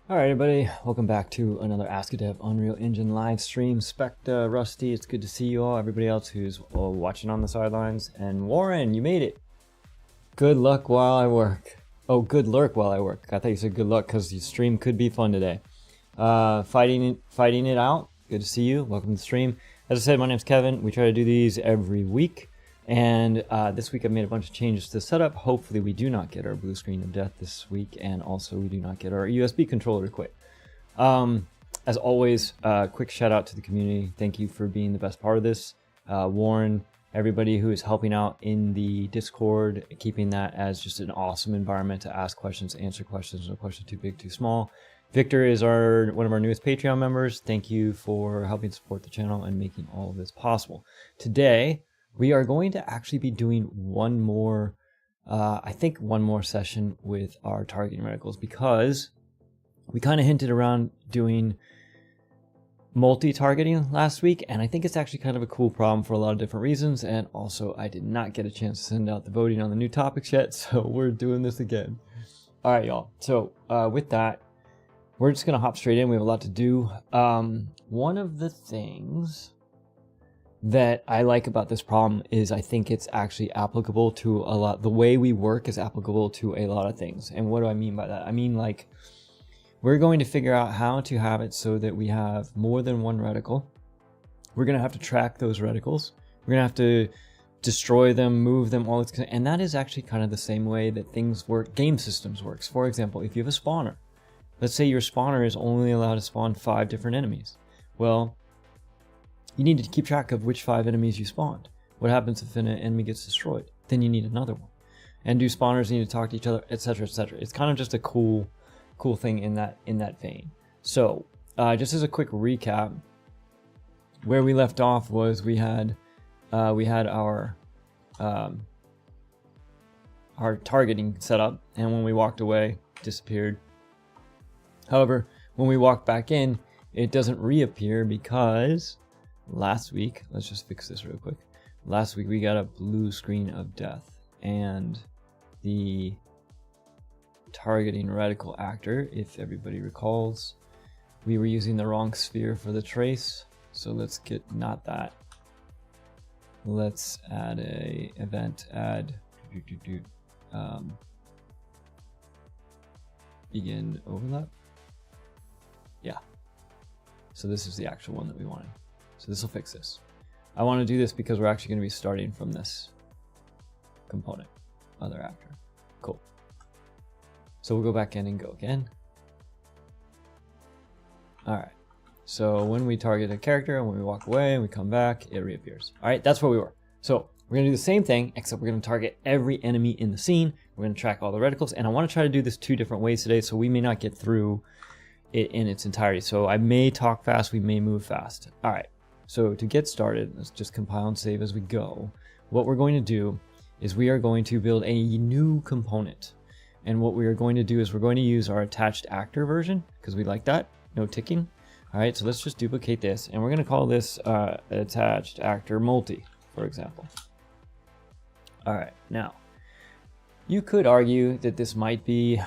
All right, everybody, welcome back to another Ask a Dev Unreal Engine live stream. Specta, Rusty, it's good to see you all. Everybody else who's watching on the sidelines. And Warren, you made it. Good luck while I work. Oh, good lurk while I work. I thought you said good luck because your stream could be fun today. Fighting it out. Good to see you. Welcome to the stream. As I said, my name's Kevin. We try to do these every week. And this week I've made a bunch of changes to the setup. Hopefully we do not get our blue screen of death this week, and also we do not get our USB controller to quit. As always, quick shout out to the community. Thank you for being the best part of this. Warren, everybody who is helping out in the Discord, keeping that as just an awesome environment to ask questions, answer questions, no question too big, too small. Victor is one of our newest Patreon members. Thank you for helping support the channel and making all of this possible. Today, we are going to actually be doing one more, I think one more session with our targeting reticles, because we kind of hinted around doing multi-targeting last week, and I think it's actually kind of a cool problem for a lot of different reasons. And also I did not get a chance to send out the voting on the new topics yet, so we're doing this again. All right, y'all. So with that, we're just gonna hop straight in. We have a lot to do. One of the things that I like about this problem is I think it's actually applicable to a lot. The way we work is applicable to a lot of things. And what do I mean by that? I mean, like, we're going to figure out how to have it so that we have more than one reticle. We're going to have to track those reticles. We're going to have to destroy them, move them, all this. And that is actually kind of the same way that things work, game systems works. For example, if you have a spawner, let's say your spawner is only allowed to spawn 5 different enemies. Well, you need to keep track of which 5 enemies you spawned. What happens if an enemy gets destroyed? Then you need another one. And do spawners need to talk to each other, etc., etc. It's kind of just a cool thing in that vein. So, just as a quick recap, where we left off was we had our targeting set up, and when we walked away, disappeared. However, when we walk back in, it doesn't reappear because last week, let's just fix this real quick. Last week we got a blue screen of death, and the targeting reticle actor, if everybody recalls, we were using the wrong sphere for the trace. So let's get not that. Let's add a event add begin overlap. Yeah. So this is the actual one that we wanted. So this will fix this. I want to do this because we're actually going to be starting from this component, other actor. Cool. So we'll go back in and go again. All right. So when we target a character and when we walk away and we come back, it reappears. All right, that's where we were. So we're going to do the same thing, except we're going to target every enemy in the scene. We're going to track all the reticles, and I want to try to do this 2 different ways today, so we may not get through it in its entirety. So I may talk fast, we may move fast. All right. So to get started, let's just compile and save as we go. What we're going to do is we are going to build a new component. And what we are going to do is we're going to use our attached actor version because we like that, no ticking. All right, so let's just duplicate this, and we're going to call this attached actor multi, for example. All right, now you could argue that this might be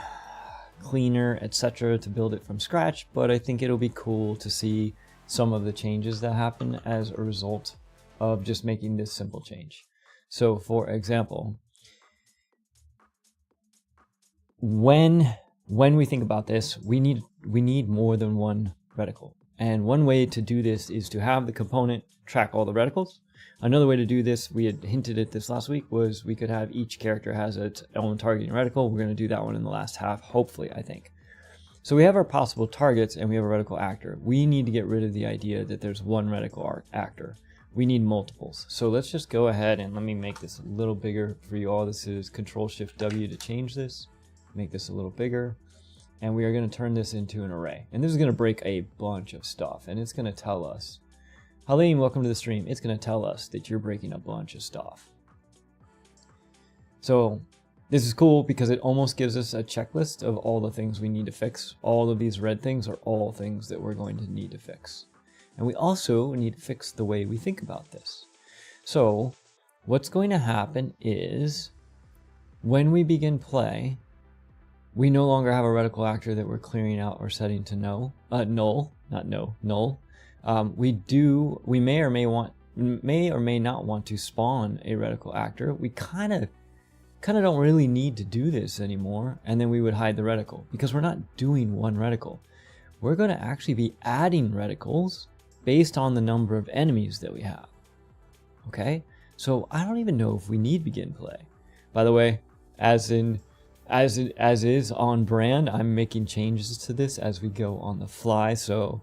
cleaner, etc., to build it from scratch, but I think it'll be cool to see some of the changes that happen as a result of just making this simple change. So for example, when we think about this, we need more than one reticle. And one way to do this is to have the component track all the reticles. Another way to do this, we had hinted at this last week, was we could have each character has its own targeting reticle. We're going to do that one in the last half, hopefully, I think. So we have our possible targets and we have a reticle actor. We need to get rid of the idea that there's one reticle actor. We need multiples. So let's just go ahead and let me make this a little bigger for you all. This is Control-Shift-W to change this. Make this a little bigger. And we are going to turn this into an array. And this is going to break a bunch of stuff. And it's going to tell us, Halim, welcome to the stream. It's going to tell us that you're breaking a bunch of stuff. So this is cool because it almost gives us a checklist of all the things we need to fix. All of these red things are all things that we're going to need to fix. And we also need to fix the way we think about this. So what's going to happen is when we begin play, we no longer have a reticle actor that we're clearing out or setting to null. Null. We may or may not want to spawn a reticle actor. We kind of don't really need to do this anymore, and then we would hide the reticle because we're not doing one reticle. We're going to actually be adding reticles based on the number of enemies that we have. Okay, so I don't even know if we need begin play. By the way, as is on brand, I'm making changes to this as we go on the fly, so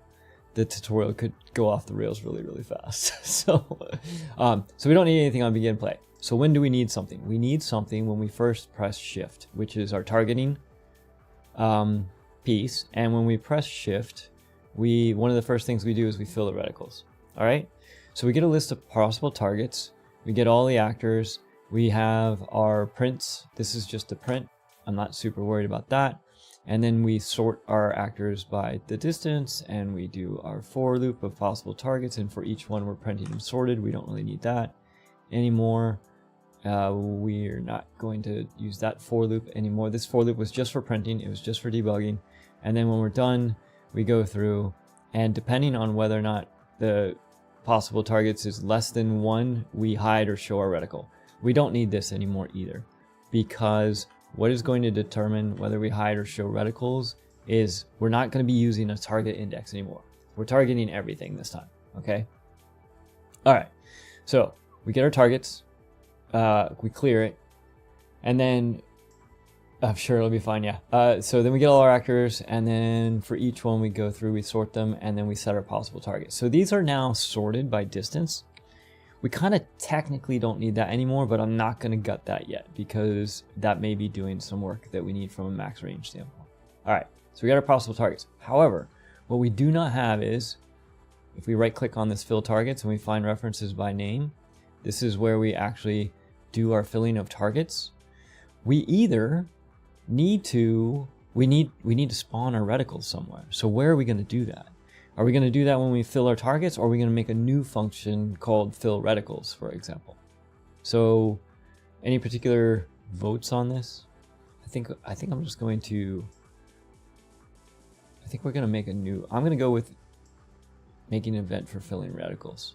the tutorial could go off the rails really fast. So we don't need anything on begin play. So when do we need something? We need something when we first press shift, which is our targeting piece. And when we press shift, one of the first things we do is we fill the reticles. All right. So we get a list of possible targets. We get all the actors. We have our prints. This is just a print. I'm not super worried about that. And then we sort our actors by the distance, and we do our for loop of possible targets. And for each one, we're printing them sorted. We don't really need that anymore. We're not going to use that for loop anymore. This for loop was just for printing. It was just for debugging. And then when we're done, we go through, and depending on whether or not the possible targets is less than 1, we hide or show our reticle. We don't need this anymore either, because what is going to determine whether we hide or show reticles is we're not going to be using a target index anymore. We're targeting everything this time. Okay. All right. So we get our targets, we clear it, and then I'm sure it'll be fine. Yeah. So then we get all our actors, and then for each one we go through, we sort them, and then we set our possible targets. So these are now sorted by distance. We kind of technically don't need that anymore, but I'm not going to gut that yet because that may be doing some work that we need from a max range standpoint. All right, so we got our possible targets. However, what we do not have is, if we right click on this fill targets and we find references by name, this is where we actually do our filling of targets. We either need to, we need to spawn our reticles somewhere. So where are we going to do that? Are we going to do that when we fill our targets, or are we going to make a new function called fill reticles, for example? So any particular votes on this? I think I'm just going to, I think we're going to make a new, I'm going to go with making an event for filling reticles.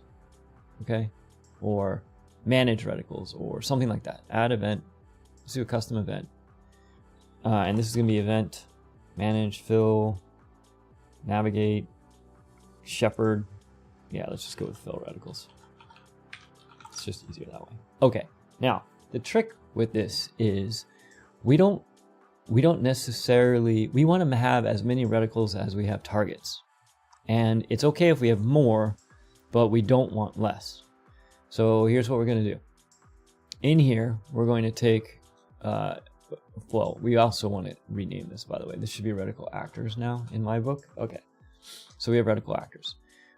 Okay. Or manage reticles or something like that. Add event. Let's do a custom event. And this is going to be event, manage, fill, navigate, shepherd. Yeah, let's just go with fill reticles. It's just easier that way. Okay, now the trick with this is we don't necessarily, we want to have as many reticles as we have targets. And it's okay if we have more, but we don't want less. So here's what we're going to do. In here, we're going to take, well, we also want to rename this, by the way. This should be reticle actors now in my book. Okay. So we have reticle actors.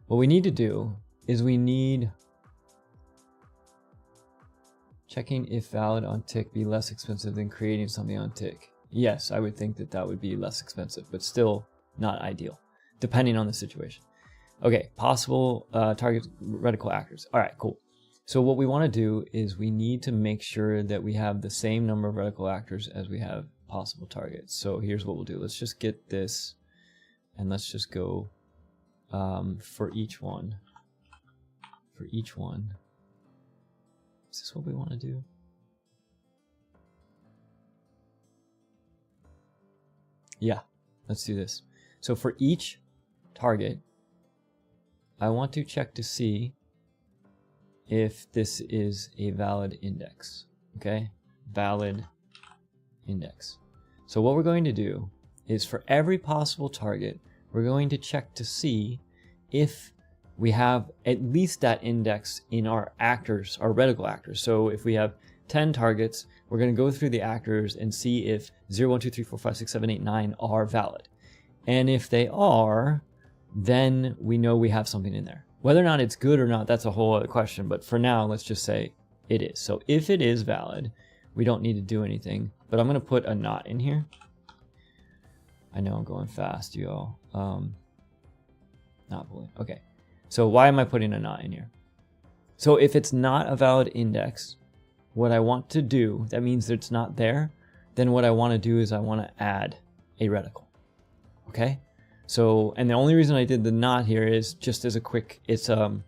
What we need to do is we need checking if valid on tick be less expensive than creating something on tick. Yes, I would think that that would be less expensive, but still not ideal, depending on the situation. Okay, possible target reticle actors. All right, cool. So what we want to do is we need to make sure that we have the same number of reticle actors as we have possible targets. So here's what we'll do. Let's just get this, and let's just go for each one. For each one. Is this what we want to do? Yeah, let's do this. So for each target, I want to check to see if this is a valid index. Okay, valid index. So what we're going to do is for every possible target, we're going to check to see if we have at least that index in our actors, our reticle actors. So if we have 10 targets, we're going to go through the actors and see if 0, 1, 2, 3, 4, 5, 6, 7, 8, 9 are valid. And if they are, then we know we have something in there. Whether or not it's good or not, that's a whole other question. But for now, let's just say it is. So if it is valid, we don't need to do anything. But I'm going to put a not in here. I know I'm going fast, you all. Not boolean. Okay. So why am I putting a not in here? So if it's not a valid index, what I want to do, that means that it's not there. then what I want to do is I want to add a reticle. Okay, so, and the only reason I did the not here is just as a quick, it's kind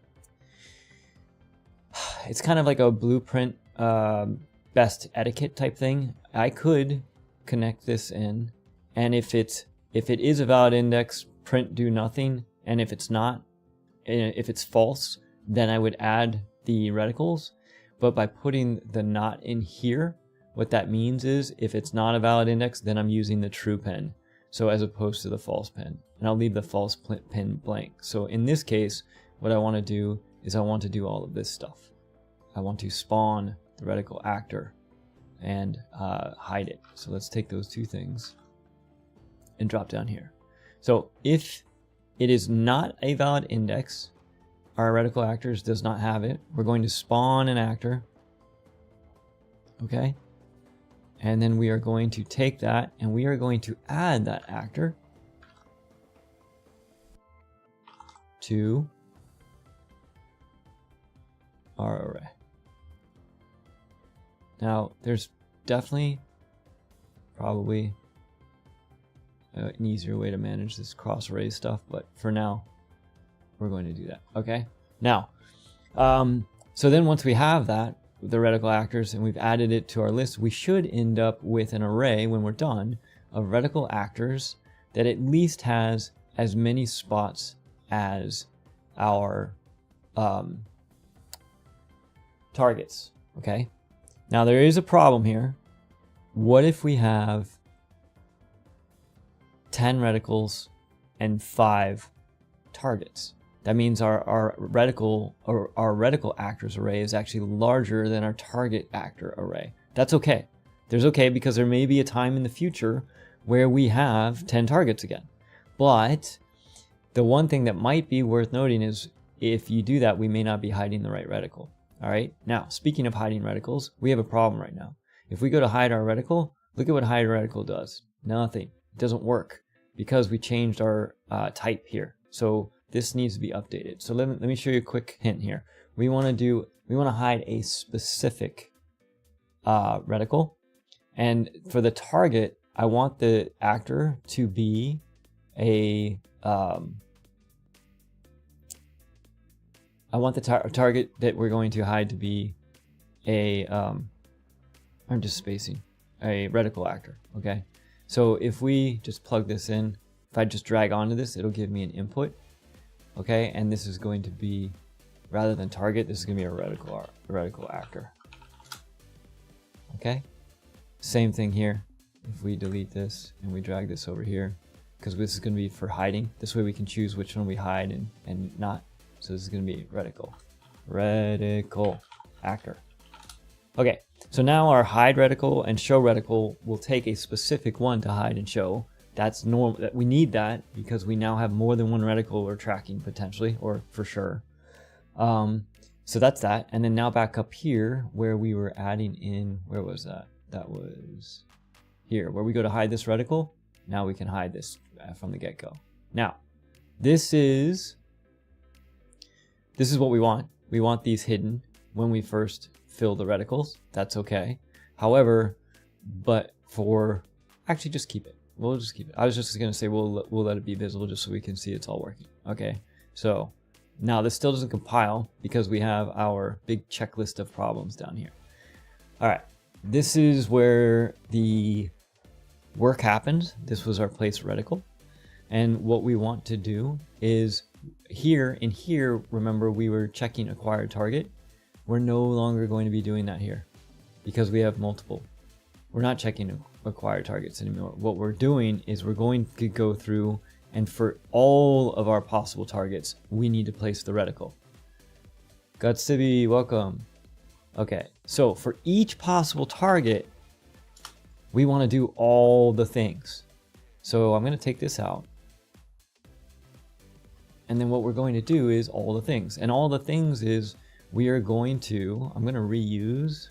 of like a blueprint, best etiquette type thing. I could connect this in, and if it is a valid index, print do nothing, and if it's not, if it's false, then I would add the reticles. But by putting the not in here, what that means is if it's not a valid index, then I'm using the true pen, so as opposed to the false pen, and I'll leave the false pen blank. So in this case, what I want to do is I want to do all of this stuff. I want to spawn the reticle actor and hide it. So let's take those two things and drop down here. So if it is not a valid index, our reticle actors does not have it, we're going to spawn an actor. Okay, and then we are going to take that and we are going to add that actor to our array. Now there's definitely probably an easier way to manage this cross array stuff, but for now we're going to do that. Okay, now so then once we have that, the reticle actors, and we've added it to our list, we should end up with an array when we're done of reticle actors that at least has as many spots as our targets. Okay, now there is a problem here. What if we have 10 reticles and 5 targets? That means our reticle actors array is actually larger than our target actor array. That's okay. There's okay, because there may be a time in the future where we have 10 targets again. But the one thing that might be worth noting is if you do that, we may not be hiding the right reticle. All right. Now, speaking of hiding reticles, we have a problem right now. If we go to hide our reticle, look at what hide reticle does. Nothing. It doesn't work because we changed our type here. So this needs to be updated. So let me show you a quick hint here. We want to hide a specific reticle, and for the target, I want the actor to be a I want the target that we're going to hide to be a I'm just spacing, a reticle actor. Okay, so if we just plug this in, if I just drag onto this, it'll give me an input. Okay, and this is going to be, rather than target, this is going to be a reticle actor. Okay, same thing here. If we delete this and we drag this over here, because this is going to be for hiding. This way we can choose which one we hide and not. So this is going to be reticle actor. Okay, so now our hide reticle and show reticle will take a specific one to hide and show. That's normal. We need that because we now have more than one reticle we're tracking potentially, or for sure. So that's that. And then now back up here where we were adding in, where was that? That was here where we go to hide this reticle. Now we can hide this from the get-go. Now, this is what we want. We want these hidden when we first fill the reticles. That's okay. However, but for, actually just keep it. We'll just keep it. I was just going to say we'll let it be visible just so we can see it's all working. Okay, so now this still doesn't compile because we have our big checklist of problems down here. All right, this is where the work happened. This was our place reticle. And what we want to do is here, remember we were checking acquired target. We're no longer going to be doing that here because we have multiple. We're not checking acquired targets anymore. What we're doing is we're going to go through, and for all of our possible targets, we need to place the reticle. Gutstibi, welcome. Okay, so for each possible target, we want to do all the things. So I'm going to take this out. And then what we're going to do is all the things. And all the things is we are going to, I'm going to reuse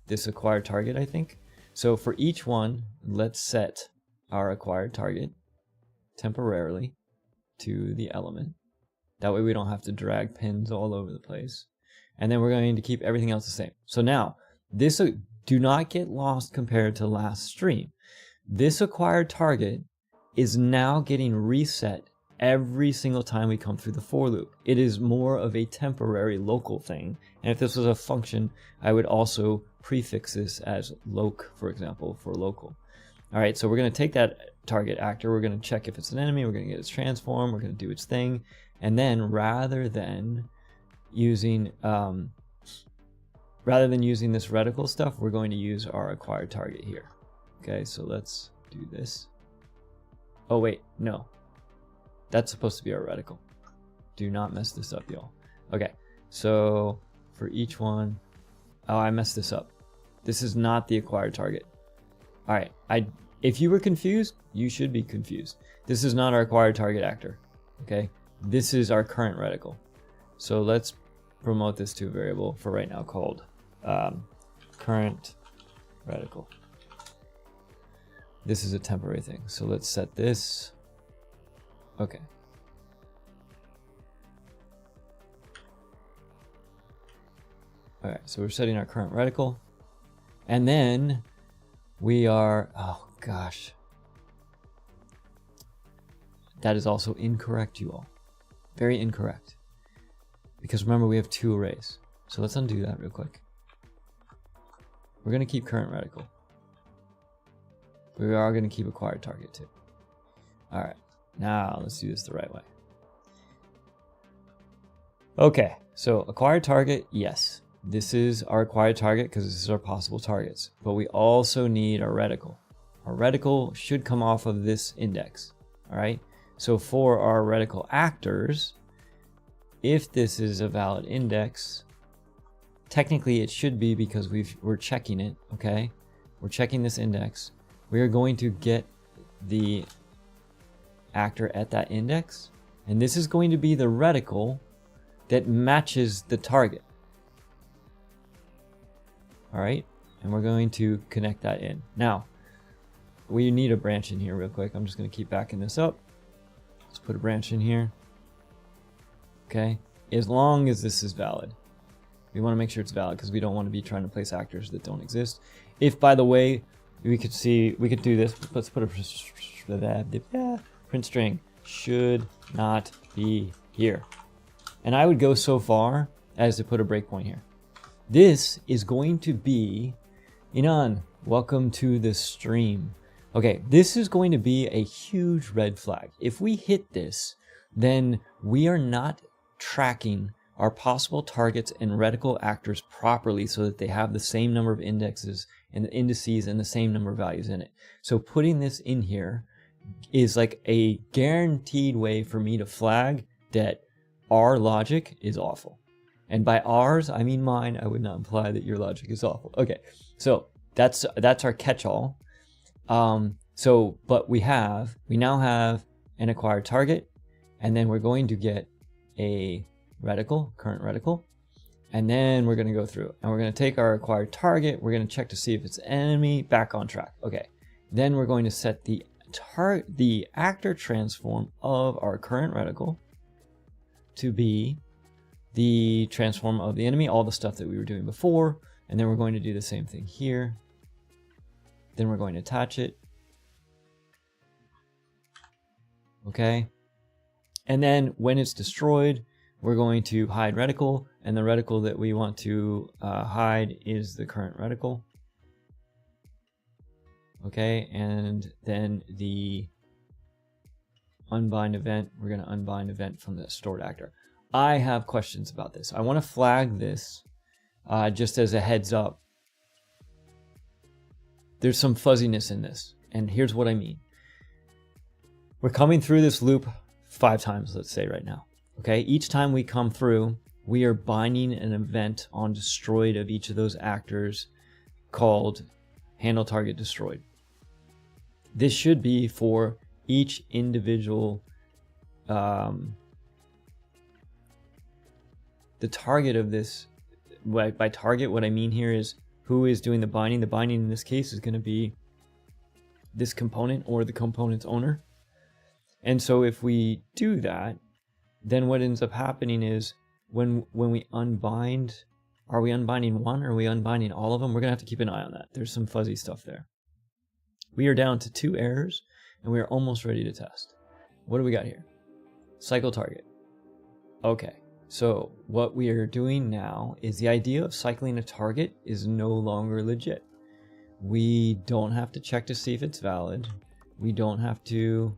this acquired target, I think. So for each one, let's set our acquired target temporarily to the element. That way we don't have to drag pins all over the place. And then we're going to keep everything else the same. So now, this do not get lost compared to last stream. This acquired target is now getting reset every single time we come through the for loop. It is more of a temporary local thing. And if this was a function, I would also prefix this as loc, for example, for local. All right, so we're going to take that target actor, we're going to check if it's an enemy, we're going to get its transform, we're going to do its thing, and then rather than using this reticle stuff, we're going to use our acquired target here. Okay, so let's do this. Oh wait, no. That's supposed to be our reticle. Do not mess this up, y'all. Okay, so for each one, oh, I messed this up. This is not the acquired target. All right, if you were confused, you should be confused. This is not our acquired target actor, okay? This is our current reticle. So let's promote this to a variable for right now called current reticle. This is a temporary thing. So let's set this. Okay. All right, so we're setting our current reticle. And then we are, oh gosh. That is also incorrect, you all. Very incorrect. Because remember, we have two arrays. So let's undo that real quick. We're going to keep current reticle. We are going to keep acquired target too. All right, now let's do this the right way. Okay, so acquired target, yes. This is our acquired target because this is our possible targets. But we also need our reticle. Our reticle should come off of this index. All right, so for our reticle actors, if this is a valid index, technically it should be because we're checking it, okay? We're checking this index. We are going to get the actor at that index, and this is going to be the reticle that matches the target. All right, and we're going to connect that in. Now, we need a branch in here real quick. I'm just going to keep backing this up. Let's put a branch in here. Okay, as long as this is valid. We want to make sure it's valid because we don't want to be trying to place actors that don't exist. If, by the way, we could do this. Let's put a print string should not be here. And I would go so far as to put a breakpoint here. This is going to be, Inan, welcome to the stream. Okay, this is going to be a huge red flag. If we hit this, then we are not tracking our possible targets and reticle actors properly so that they have the same number of indexes and the indices and the same number of values in it. So putting this in here is like a guaranteed way for me to flag that our logic is awful. And by ours, I mean mine. I would not imply that your logic is awful. Okay, so that's our catch-all. But we now have an acquired target, and then we're going to get a reticle, current reticle, and then we're going to go through and we're going to take our acquired target. We're going to check to see if it's enemy, back on track. Okay, then we're going to set the actor transform of our current reticle to be the transform of the enemy, all the stuff that we were doing before, and then we're going to do the same thing here. Then we're going to attach it. Okay, and then when it's destroyed, we're going to hide reticle, and the reticle that we want to hide is the current reticle. Okay, and then the unbind event, we're going to unbind event from the stored actor. I have questions about this. I want to flag this just as a heads up. There's some fuzziness in this, and here's what I mean. We're coming through this loop 5 times, let's say right now. Okay, each time we come through, we are binding an event on destroyed of each of those actors called handle target destroyed. This should be for each individual, the target of this. By target, what I mean here is who is doing the binding. The binding in this case is going to be this component or the component's owner. And so if we do that, then what ends up happening is when we unbind Are we unbinding one or are we unbinding all of them? We're going to have to keep an eye on that. There's some fuzzy stuff there. We are down to 2 errors and we are almost ready to test. What do we got here? Cycle target. Okay, so what we are doing now is the idea of cycling a target is no longer legit. We don't have to check to see if it's valid. We don't have to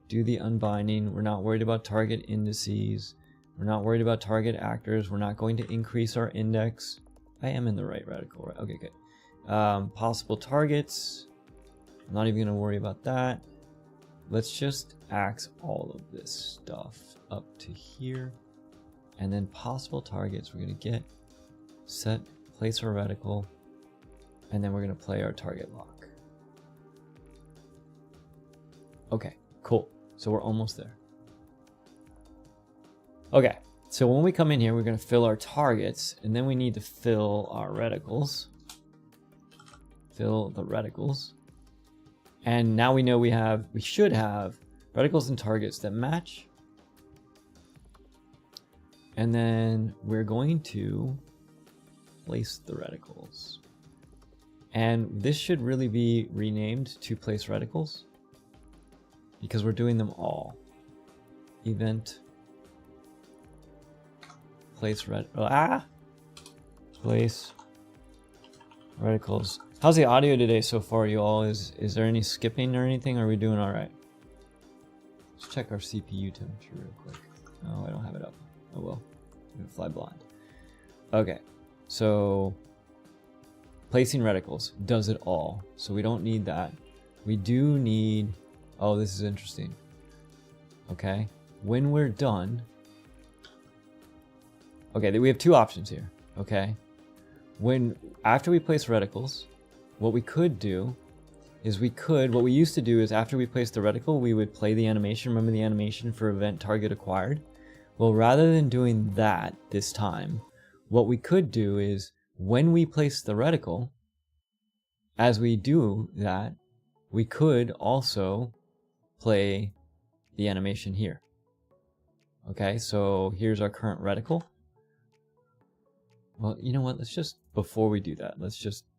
do the unbinding. We're not worried about target indices. We're not worried about target actors. We're not going to increase our index. I am in the right reticle, right? Okay, good. Possible targets. I'm not even going to worry about that. Let's just axe all of this stuff up to here. And then possible targets, we're going to get, set, place our reticle, and then we're going to play our target lock. Okay, cool. So we're almost there. Okay, so when we come in here, we're going to fill our targets, and then we need to fill our reticles. Fill the reticles. And now we know we should have reticles and targets that match. And then we're going to place the reticles. And this should really be renamed to place reticles because we're doing them all. Event place place reticles. How's the audio today so far, you all? Is there any skipping or anything? Are we doing all right? Let's check our CPU temperature real quick. Oh, I don't have it up. Oh well, I'm gonna fly blind. Okay, so placing reticles does it all. So we don't need that. We do need. Oh, this is interesting. Okay, when we're done. Okay, we have 2 options here. Okay, after we place reticles, what we could do is what we used to do is after we place the reticle, we would play the animation. Remember the animation for event target acquired? Well, rather than doing that this time, what we could do is when we place the reticle, as we do that, we could also play the animation here. Okay, so here's our current reticle. Well, you know what? Let's just, before we do that,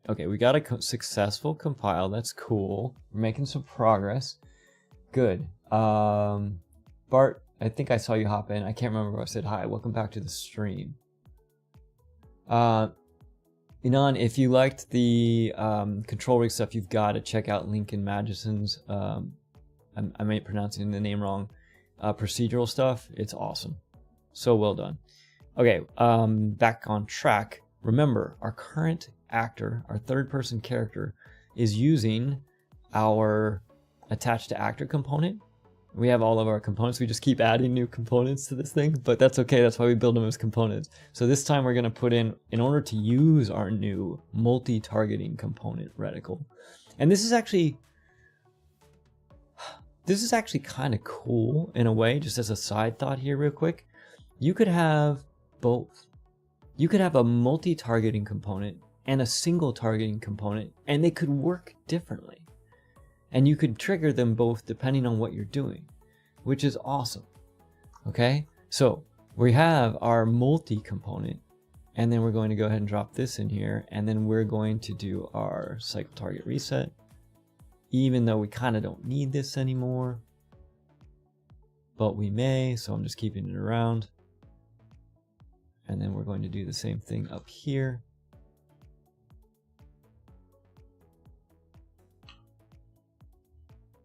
okay, we got a successful compile. That's cool. We're making some progress. Good. Bart, I think I saw you hop in. I can't remember if I said hi. Welcome back to the stream. Inan, if you liked the control rig stuff, you've got to check out Lincoln Magison's, I may be pronouncing the name wrong, procedural stuff. It's awesome. So well done. Okay, back on track. Remember, our current actor, our third-person character, is using our attached to actor component. We have all of our components. We just keep adding new components to this thing, but that's okay. That's why we build them as components. So this time we're going to put in order to use our new multi-targeting component reticle. And this is actually kind of cool in a way, just as a side thought here real quick. You could have both. You could have a multi-targeting component and a single targeting component, and they could work differently. And you could trigger them both depending on what you're doing, which is awesome. Okay, so we have our multi-component, and then we're going to go ahead and drop this in here, and then we're going to do our cycle target reset, even though we kind of don't need this anymore, but we may, so I'm just keeping it around. And then we're going to do the same thing up here.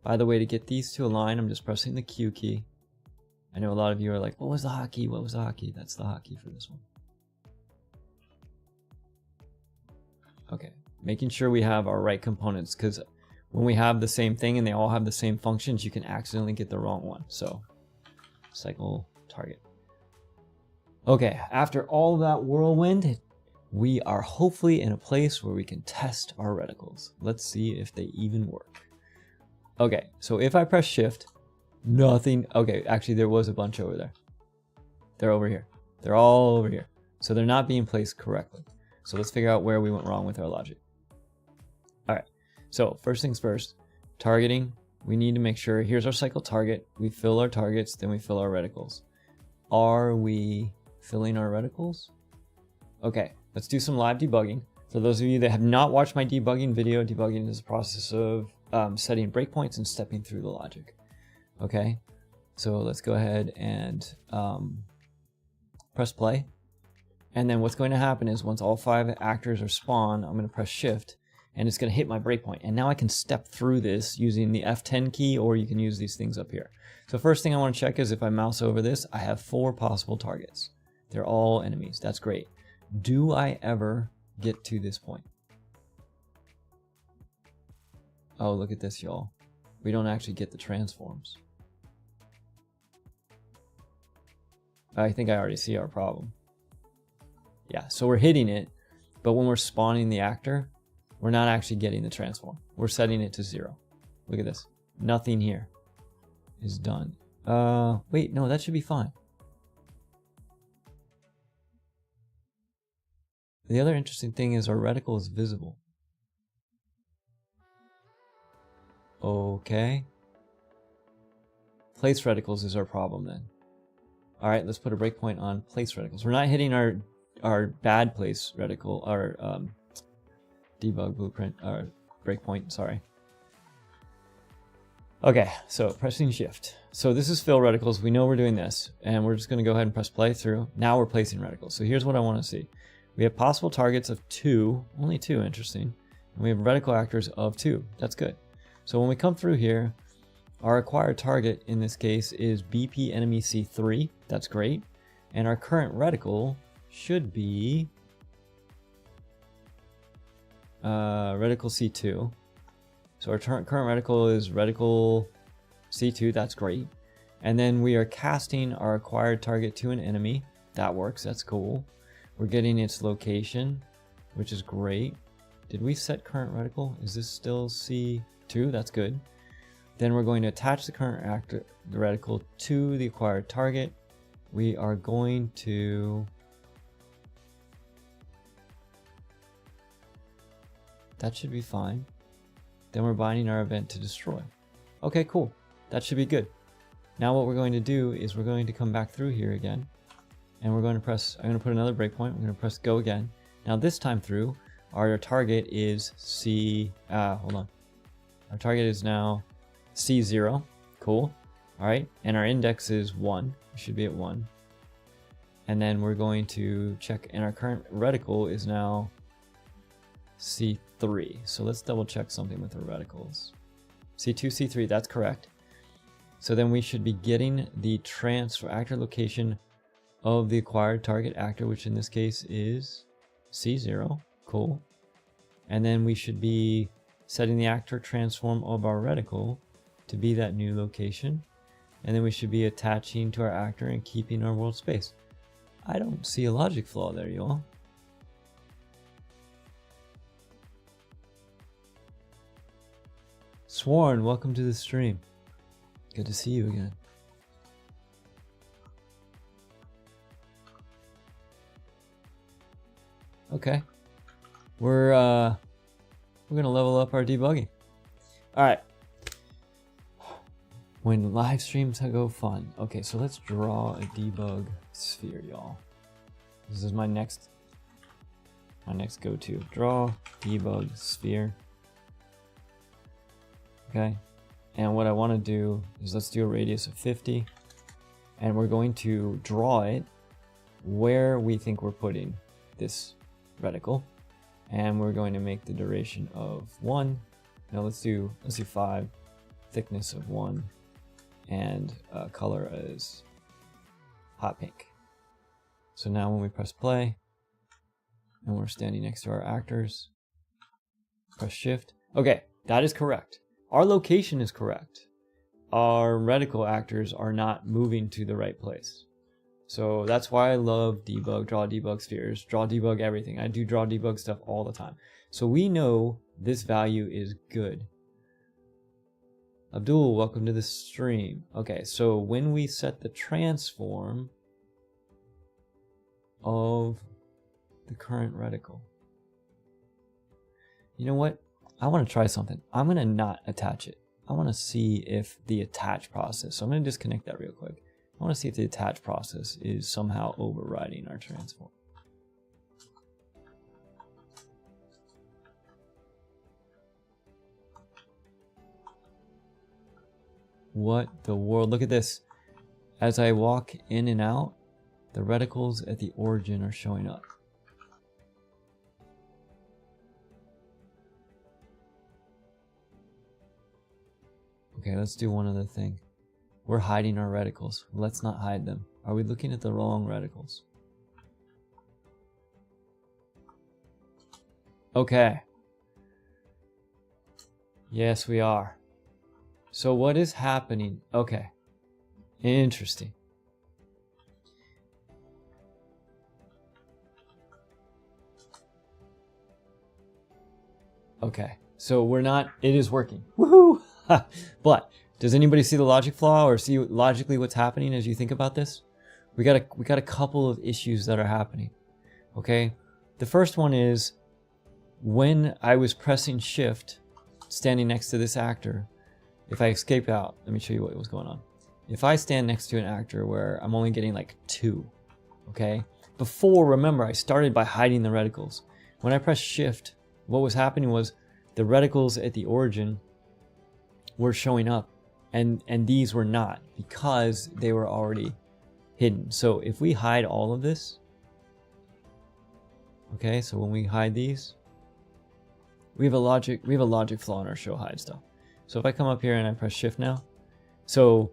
By the way, to get these to align, I'm just pressing the Q key. I know a lot of you are like, what was the hotkey? What was the hotkey? That's the hotkey for this one. Okay, making sure we have our right components, because when we have the same thing and they all have the same functions, you can accidentally get the wrong one. So, cycle target. Okay, after all that whirlwind, we are hopefully in a place where we can test our reticles. Let's see if they even work. Okay, so if I press shift, nothing. Okay, actually there was a bunch over there. They're over here. They're all over here. So they're not being placed correctly. So let's figure out where we went wrong with our logic. All right, so first things first, targeting. We need to make sure, here's our cycle target. We fill our targets, then we fill our reticles. Are we filling our reticles? Okay, let's do some live debugging. For those of you that have not watched my debugging video, debugging is the process of setting breakpoints and stepping through the logic. Okay, so let's go ahead and press play. And then what's going to happen is once all 5 actors are spawned, I'm going to press shift and it's going to hit my breakpoint. And now I can step through this using the F10 key, or you can use these things up here. So first thing I want to check is if I mouse over this, I have 4 possible targets. They're all enemies. That's great. Do I ever get to this point? Oh, look at this, y'all. We don't actually get the transforms. I think I already see our problem. Yeah, so we're hitting it, but when we're spawning the actor, we're not actually getting the transform. We're setting it to 0. Look at this. Nothing here is done. Wait, no, that should be fine. The other interesting thing is our reticle is visible. Okay. Place reticles is our problem then. All right, let's put a breakpoint on place reticles. We're not hitting our bad place reticle, our debug blueprint, or breakpoint, sorry. Okay, so pressing shift. So this is fill reticles. We know we're doing this, and we're just going to go ahead and press play through. Now we're placing reticles. So here's what I want to see. We have possible targets of 2, only 2, interesting. And we have reticle actors of 2. That's good. So when we come through here, our acquired target in this case is BP enemy C3. That's great. And our current reticle should be reticle C2. So our current reticle is reticle C2. That's great. And then we are casting our acquired target to an enemy. That works. That's cool. We're getting its location, which is great. Did we set current reticle? Is this still C2? That's good. Then we're going to attach the current actor, the reticle, to the acquired target. We are going to... That should be fine. Then we're binding our event to destroy. Okay, cool. That should be good. Now what we're going to do is we're going to come back through here again. And we're going to press, I'm going to put another breakpoint. We're going to press go again. Now this time through, our target is hold on. Our target is now C0. Cool. All right. And our index is 1. We should be at 1. And then we're going to check, and our current reticle is now C3. So let's double check something with our reticles. C2, C3, that's correct. So then we should be getting the transfer actor location of the acquired target actor, which in this case is C0. Cool. And then we should be setting the actor transform of our reticle to be that new location. And then we should be attaching to our actor and keeping our world space. I don't see a logic flaw there, y'all. Sworn, welcome to the stream. Good to see you again. Okay, we're gonna level up our debugging. All right. When live streams go fun. Okay, so let's draw a debug sphere, y'all. This is my next go-to. Draw debug sphere. Okay, and what I want to do is let's do a radius of 50, and we're going to draw it where we think we're putting this reticle, and we're going to make the duration of 1. Now let's do 5, thickness of 1, and color is hot pink. So now when we press play and we're standing next to our actors, press shift. Okay, that is correct. Our location is correct. Our reticle actors are not moving to the right place. So that's why I love debug, draw debug spheres, draw debug everything. I do draw debug stuff all the time. So we know this value is good. Abdul, welcome to the stream. Okay, so when we set the transform of the current reticle, you know what? I want to try something. I'm going to not attach it. I want to see if the attach process, so I'm going to disconnect that real quick. I want to see if the attach process is somehow overriding our transform. What the world? Look at this. As I walk in and out, the reticles at the origin are showing up. Okay, let's do one other thing. We're hiding our reticles. Let's not hide them. Are we looking at the wrong reticles? Okay. Yes, we are. So what is happening? Okay. Interesting. Okay. So we're not, it is working. Woohoo! But does anybody see the logic flaw or see logically what's happening as you think about this? We got a couple of issues that are happening. Okay? The first one is when I was pressing shift standing next to this actor, if I escape out, let me show you what was going on. If I stand next to an actor where I'm only getting like 2, okay? Before, remember, I started by hiding the reticles. When I pressed shift, what was happening was the reticles at the origin were showing up and these were not because they were already hidden. So if we hide all of this, okay, so when we hide these, we have a logic flaw in our show hide stuff. So if I come up here and I press shift now, so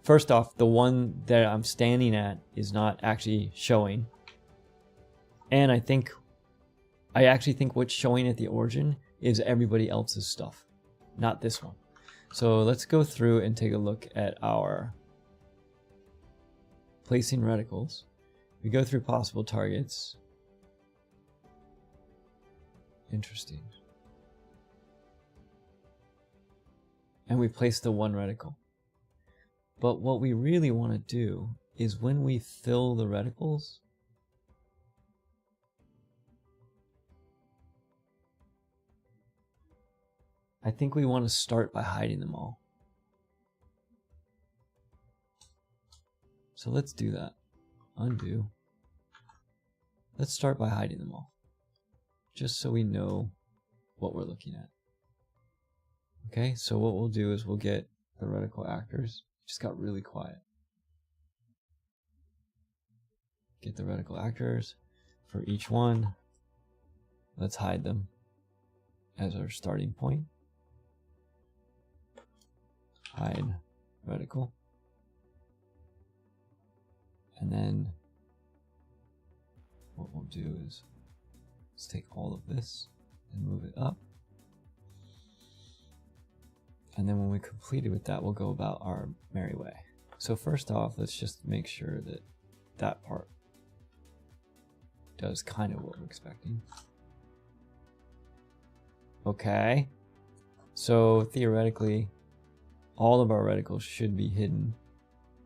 first off, the one that I'm standing at is not actually showing. And I actually think what's showing at the origin is everybody else's stuff, not this one. So let's go through and take a look at our placing reticles. We go through possible targets. Interesting. And we place the one reticle. But what we really want to do is when we fill the reticles, I think we want to start by hiding them all. So let's do that. Undo. Let's start by hiding them all, just so we know what we're looking at. Okay, so what we'll do is we'll get the reticle actors. Just got really quiet. Get the reticle actors for each one. Let's hide them as our starting point. Hide reticle. And then what we'll do is let's take all of this and move it up. And then when we completed with that, we'll go about our merry way. So first off, let's just make sure that that part does kind of what we're expecting. Okay. So theoretically, all of our reticles should be hidden.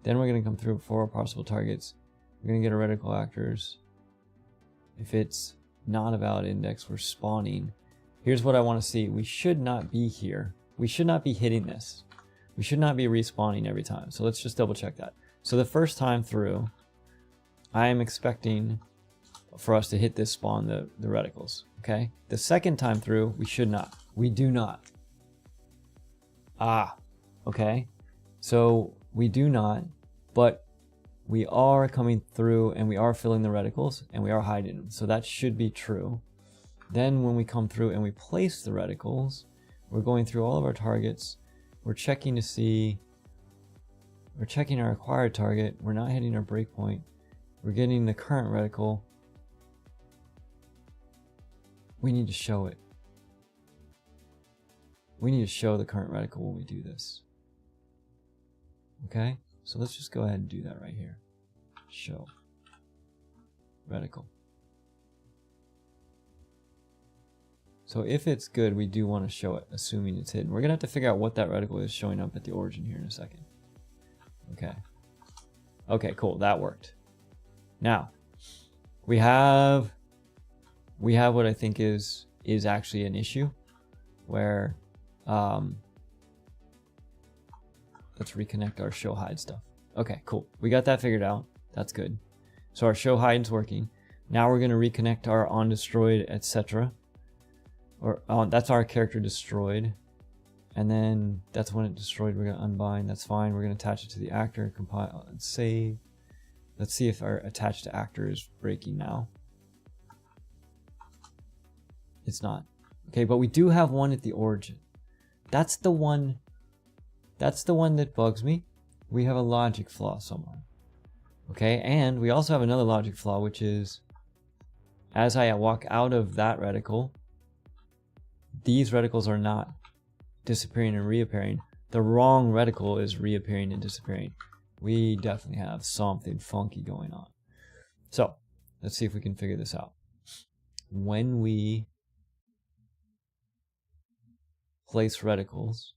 Then we're going to come through for our possible targets. We're going to get our reticle actors. If it's not a valid index, we're spawning. Here's what I want to see. We should not be here. We should not be hitting this. We should not be respawning every time. So let's just double check that. So the first time through, I am expecting for us to hit this spawn the reticles. Okay. The second time through, we should not. We do not. Okay. So we do not, but we are coming through and we are filling the reticles and we are hiding them. So that should be true. Then when we come through and we place the reticles, we're going through all of our targets. We're checking to see, we're checking our acquired target. We're not hitting our breakpoint. We're getting the current reticle. We need to show it. We need to show the current reticle when we do this. Okay, so let's just go ahead and do that right here. Show reticle. So if it's good, we do want to show it, assuming it's hidden. We're going to have to figure out what that reticle is showing up at the origin here in a second. Okay. Okay, cool. That worked. Now, we have what I think is actually an issue where let's reconnect our show hide stuff. Okay, cool. We got that figured out. That's good. So our show hide's working. Now we're going to reconnect our on destroyed, etc. Or that's our character destroyed, And then that's when it destroyed. We're going to unbind. That's fine. We're going to attach it to the actor. Compile and save. Let's see if our attached to actor is breaking now. It's not. Okay, but we do have one at the origin. That's the one that bugs me. We have a logic flaw somewhere. Okay, and we also have another logic flaw, which is as I walk out of that reticle, these reticles are not disappearing and reappearing. The wrong reticle is reappearing and disappearing. We definitely have something funky going on. So let's see if we can figure this out. When we place reticles,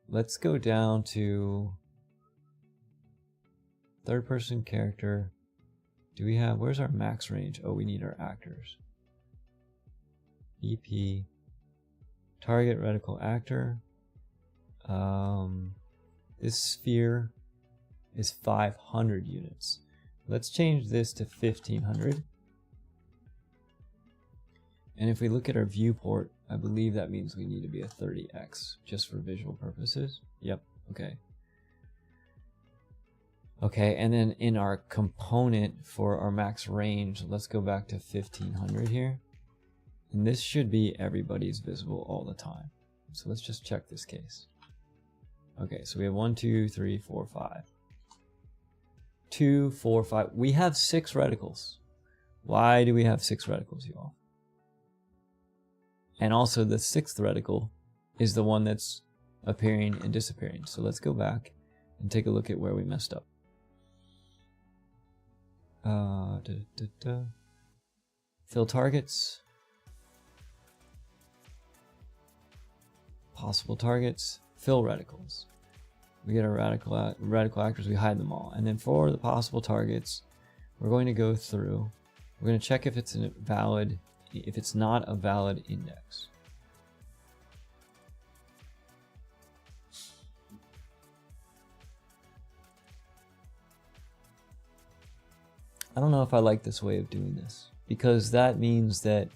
let's go down to third person character. Do we have, where's our max range? Oh, we need our actors. EP, target reticle actor. This sphere is 500 units. Let's change this to 1500. And if we look at our viewport, I believe that means we need to be a 30x just for visual purposes. Yep, okay. Okay, and then in our component for our max range, let's go back to 1500 here. And this should be everybody's visible all the time. So let's just check this case. Okay, so we have 1, 2, 3, 4, 5. 2, 4, 5. We have 6 reticles. Why do we have 6 reticles, y'all? And also the 6th reticle is the one that's appearing and disappearing. So let's go back and take a look at where we messed up. Fill targets. Possible targets. Fill reticles. We get our reticle actors, we hide them all. And then for the possible targets, we're going to go through. We're going to check if it's valid, if it's not a valid index. I don't know if I like this way of doing this, because that means that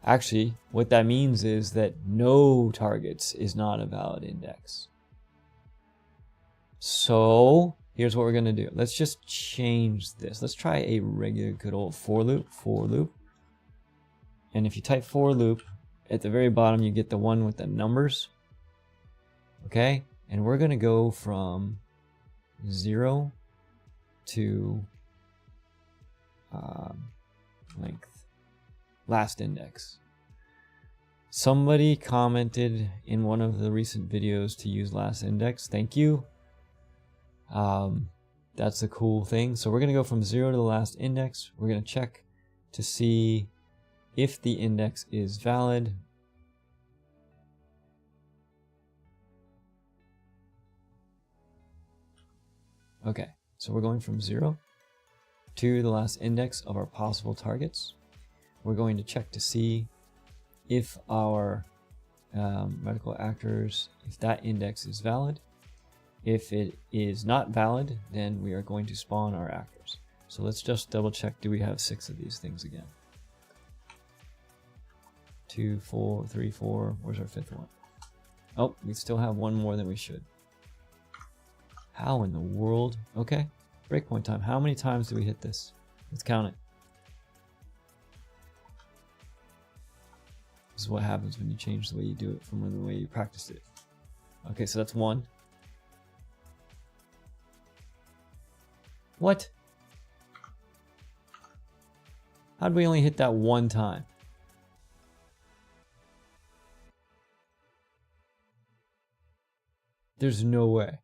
actually what that means is that no targets is not a valid index. So here's what we're going to do. Let's just change this. Let's try a regular good old for loop. And if you type for loop, at the very bottom you get the one with the numbers. Okay, and we're going to go from 0 to length, last index. Somebody commented in one of the recent videos to use last index. Thank you. That's a cool thing. So we're going to go from 0 to the last index. We're going to check to see if the index is valid. Okay, so we're going from 0 to the last index of our possible targets. We're going to check to see if our reticle actors, if that index is valid. If it is not valid, then we are going to spawn our actors. So let's just double check, do we have 6 of these things again? 2, 4, 3, 4, where's our 5th one? Oh, we still have one more than we should. How in the world? Okay, breakpoint time. How many times do we hit this? Let's count it. This is what happens when you change the way you do it from the way you practiced it. Okay, so that's 1. What? How'd we only hit that 1 time? There's no way.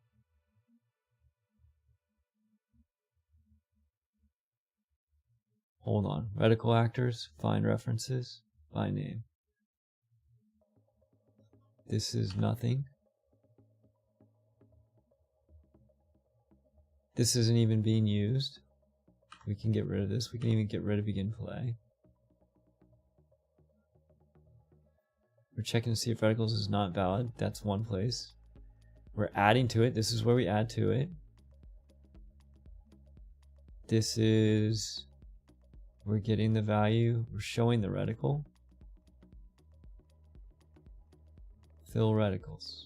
Hold on. Reticle actors, find references, by name. This is nothing. This isn't even being used. We can get rid of this. We can even get rid of begin play. We're checking to see if reticles is not valid. That's one place. We're adding to it. This is where we add to it. This is We're getting the value. We're showing the reticle. Fill reticles.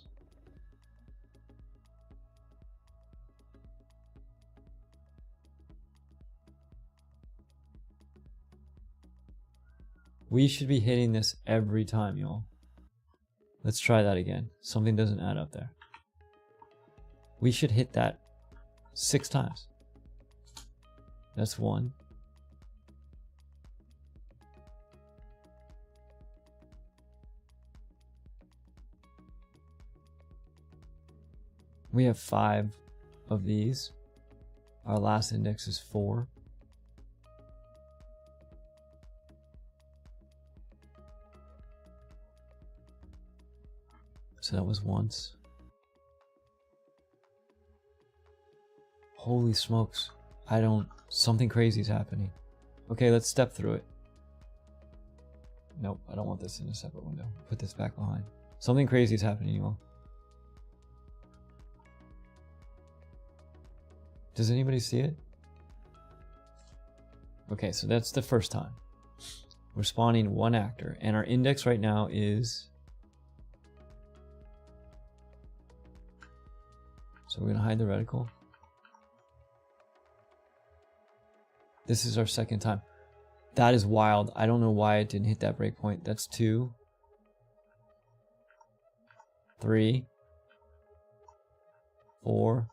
We should be hitting this every time, y'all. Let's try that again. Something doesn't add up there. We should hit that 6 times. That's 1. We have 5 of these. Our last index is 4. So that was once. Holy smokes. Something crazy is happening. Okay, let's step through it. Nope, I don't want this in a separate window. Put this back behind. Something crazy is happening, you all. Does anybody see it? Okay, so that's the first time. We're spawning 1 actor, and our index right now is... So we're going to hide the reticle. This is our second time. That is wild. I don't know why it didn't hit that breakpoint. That's 2. 3. 4.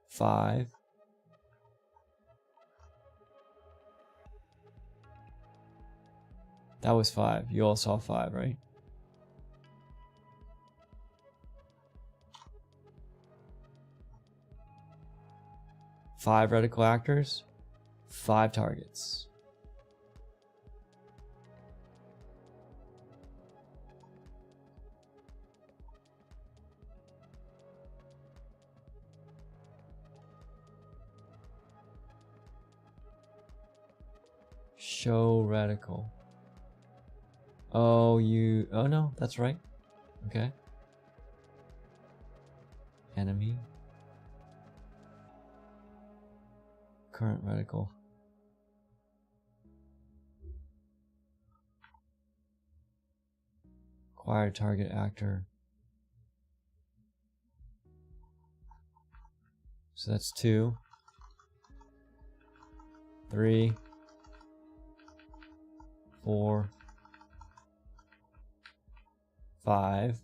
5. That was 5. You all saw 5, right? Five reticle actors, 5 targets. Show reticle. Oh no, that's right. Okay. Enemy. Current reticle. Acquired target actor. So that's 2. 3. 4. 5.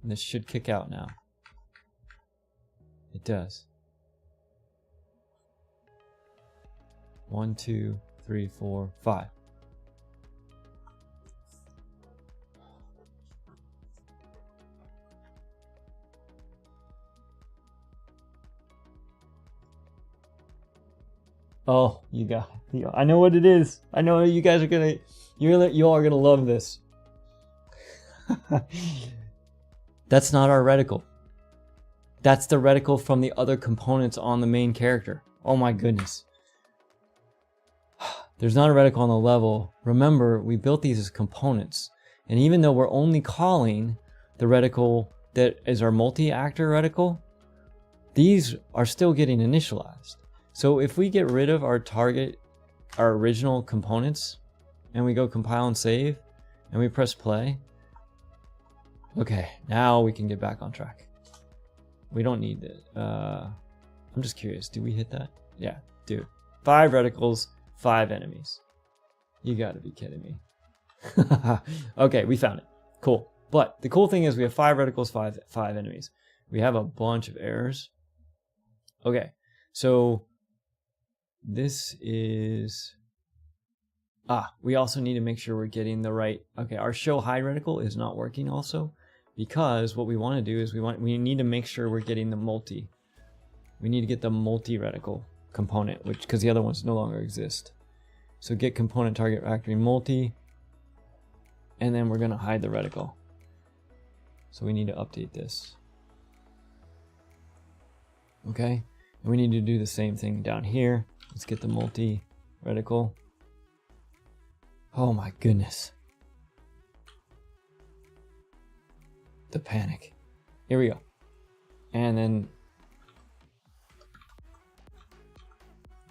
And this should kick out now. It does. 1, 2, 3, 4, 5. Oh, you got it. I know what it is. I know you guys are gonna, you all are gonna love this. That's not our reticle. That's the reticle from the other components on the main character. Oh my goodness. There's not a reticle on the level. Remember, we built these as components. And even though we're only calling the reticle that is our multi-actor reticle, these are still getting initialized. So if we get rid of our target, our original components, and we go compile and save, and we press play, okay, now we can get back on track. We don't need it. I'm just curious, do we hit that? Yeah, dude. 5 reticles, 5 enemies. You gotta be kidding me. Okay, we found it. Cool. But the cool thing is we have 5 reticles, 5 enemies. We have a bunch of errors. Okay, so this is... we also need to make sure we're getting the right... Okay, our show hide reticle is not working also, because what we want to do is we need to make sure we're getting the multi. We need to get the multi reticle component, which because the other ones no longer exist. So get component target factory multi, and then we're going to hide the reticle. So we need to update this. Okay, and we need to do the same thing down here. Let's get the multi reticle. Oh my goodness. The panic. Here we go. And then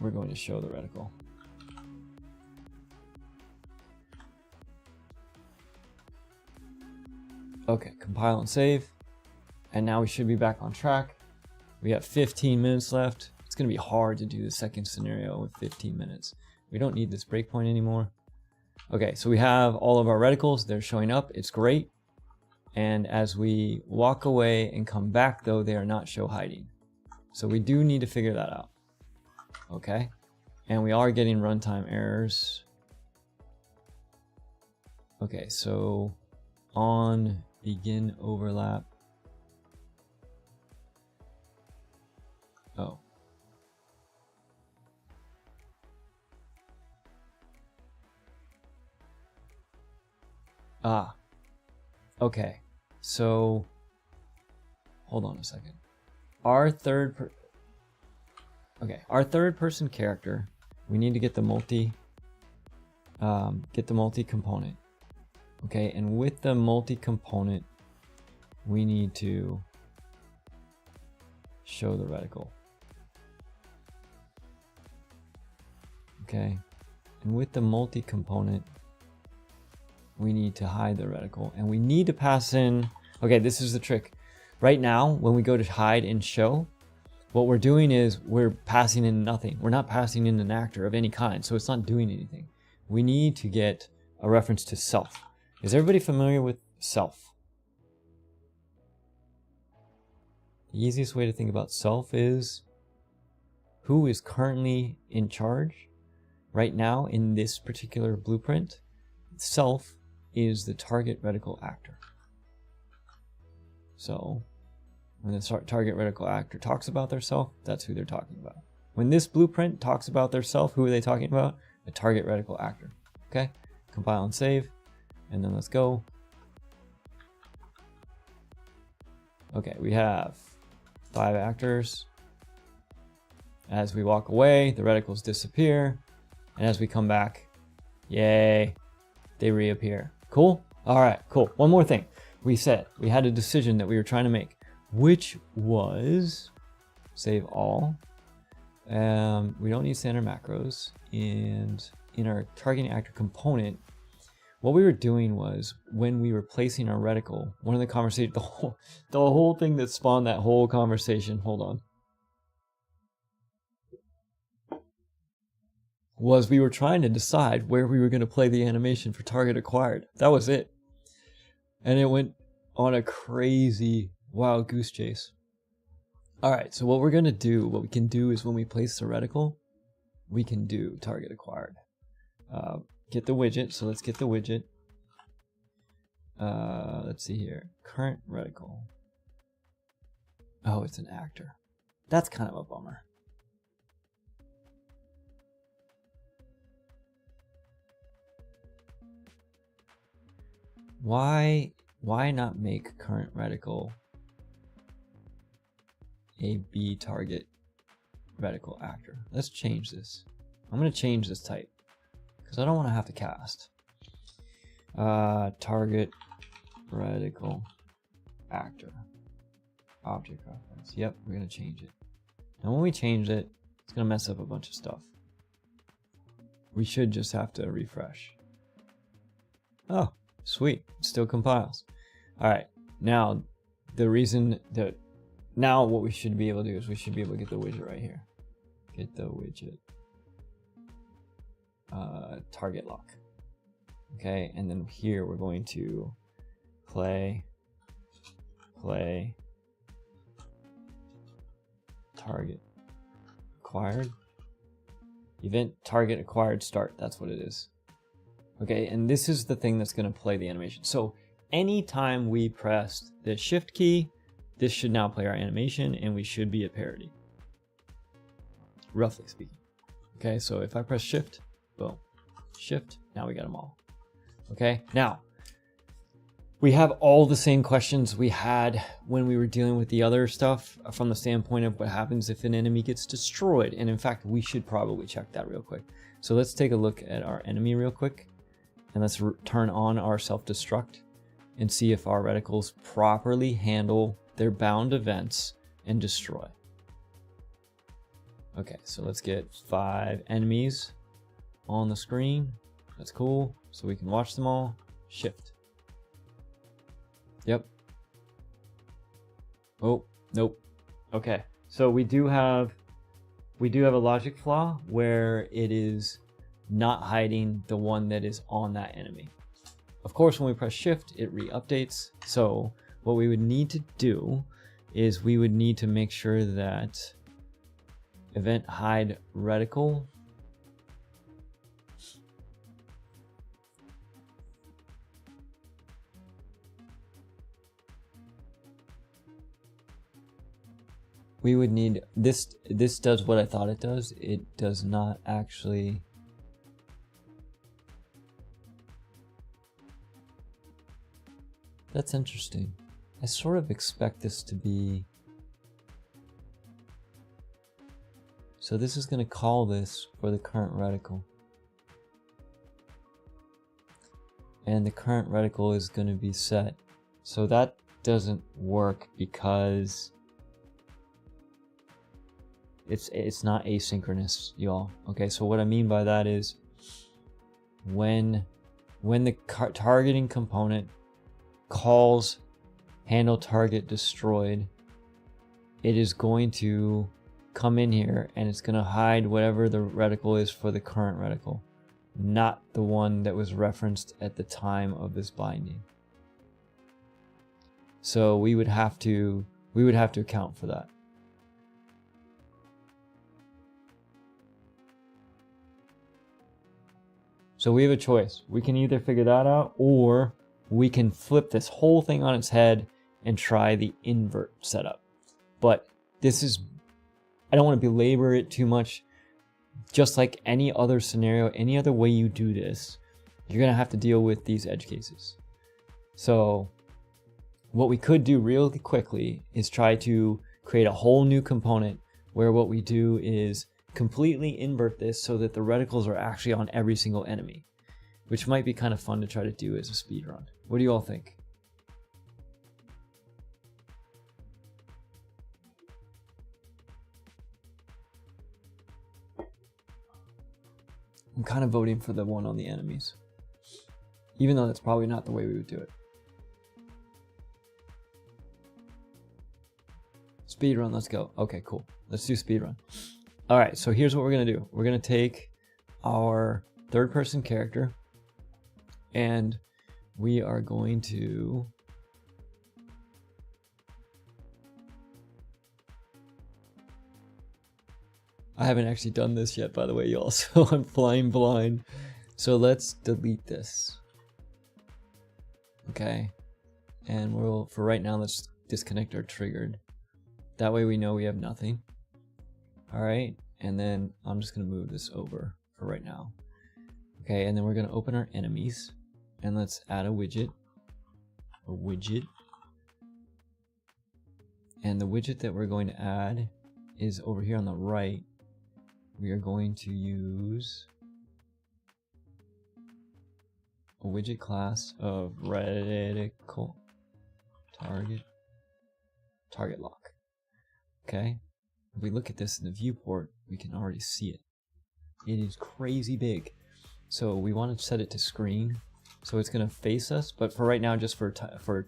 we're going to show the reticle. Okay, compile and save. And now we should be back on track. We have 15 minutes left. It's going to be hard to do the second scenario with 15 minutes. We don't need this breakpoint anymore. Okay, so we have all of our reticles. They're showing up. It's great. And as we walk away and come back, though, they are not show hiding. So we do need to figure that out. Okay, and we are getting runtime errors. Okay, so on begin overlap. Oh. Ah. Okay. So hold on a second. Our third person character, we need to get the multi component. Okay, and with the multi component, we need to show the reticle. Okay, and with the multi component, we need to hide the reticle, and we need to pass in. Okay, this is the trick. Right now, when we go to hide and show, what we're doing is we're passing in nothing. We're not passing in an actor of any kind, so it's not doing anything. We need to get a reference to self. Is everybody familiar with self? The easiest way to think about self is who is currently in charge right now in this particular blueprint. Self is the target reticle actor. So when the target reticle actor talks about their self, that's who they're talking about. When this blueprint talks about their self, who are they talking about? The target reticle actor. Okay, compile and save, and then let's go. Okay, we have 5 actors. As we walk away, the reticles disappear, and as we come back, yay, they reappear. Cool? All right, cool. One more thing. We said we had a decision that we were trying to make, which was save all. We don't need standard macros. And in our targeting actor component, what we were doing was when we were placing our reticle, one of the conversations, the whole thing that spawned that whole conversation, hold on, was we were trying to decide where we were going to play the animation for target acquired. That was it. And it went on a crazy wild goose chase. All right, so what we're going to do, what we can do is when we place the reticle, we can do target acquired. Get the widget, so let's get the widget. Let's see here, current reticle. Oh, it's an actor. That's kind of a bummer. Why not make current reticle a B target reticle actor? Let's change this. I'm going to change this type because I don't want to have to cast. Target reticle actor. Object reference. Yep, we're going to change it. And when we change it, it's going to mess up a bunch of stuff. We should just have to refresh. Oh, sweet. It still compiles. All right. Now, the reason that now what we should be able to do is we should be able to get the widget right here. Get the widget. Target lock. Okay. And then here we're going to play target acquired. Event target acquired start. That's what it is. Okay, and this is the thing that's going to play the animation. So anytime we press the shift key, this should now play our animation and we should be at parity, roughly speaking. Okay, so if I press shift, boom, shift, now we got them all. Okay, now we have all the same questions we had when we were dealing with the other stuff from the standpoint of what happens if an enemy gets destroyed. And in fact, we should probably check that real quick. So let's take a look at our enemy real quick. And let's turn on our self-destruct and see if our reticles properly handle their bound events and destroy. Okay, so let's get 5 enemies on the screen. That's cool. So we can watch them all. Shift. Yep. Oh, nope. Okay. So we do have a logic flaw where it is not hiding the one that is on that enemy. Of course, when we press shift, it re-updates. So what we would need to do is we would need to make sure that event hide reticle we would need this does what I thought it does. It does not actually That's interesting. I sort of expect this to be, so this is going to call this for the current reticle. And the current reticle is going to be set. So that doesn't work because it's not asynchronous, y'all. Okay, so what I mean by that is when the targeting component calls handle target destroyed, it is going to come in here and it's going to hide whatever the reticle is for the current reticle, not the one that was referenced at the time of this binding. So we would have to account for that. So we have a choice. We can either figure that out, or we can flip this whole thing on its head and try the invert setup. But this is, I don't want to belabor it too much. Just like any other scenario, any other way you do this, you're going to have to deal with these edge cases. So what we could do really quickly is try to create a whole new component where what we do is completely invert this so that the reticles are actually on every single enemy, which might be kind of fun to try to do as a speed run. What do you all think? I'm kind of voting for the one on the enemies, even though that's probably not the way we would do it. Speedrun, let's go. Okay, cool. Let's do speedrun. All right, so here's what we're gonna do. We're gonna take our third-person character, and we are going to I haven't actually done this yet, by the way, y'all, so I'm flying blind. So let's delete this. Okay. And we'll, for right now, let's disconnect our triggered. That way we know we have nothing. All right. And then I'm just going to move this over for right now. Okay. And then we're going to open our enemies and let's add a widget. And the widget that we're going to add is over here on the right. We are going to use a widget class of Reticle target lock. Okay, if we look at this in the viewport, we can already see it. It is crazy big. So we want to set it to screen, so it's going to face us. But for right now, just for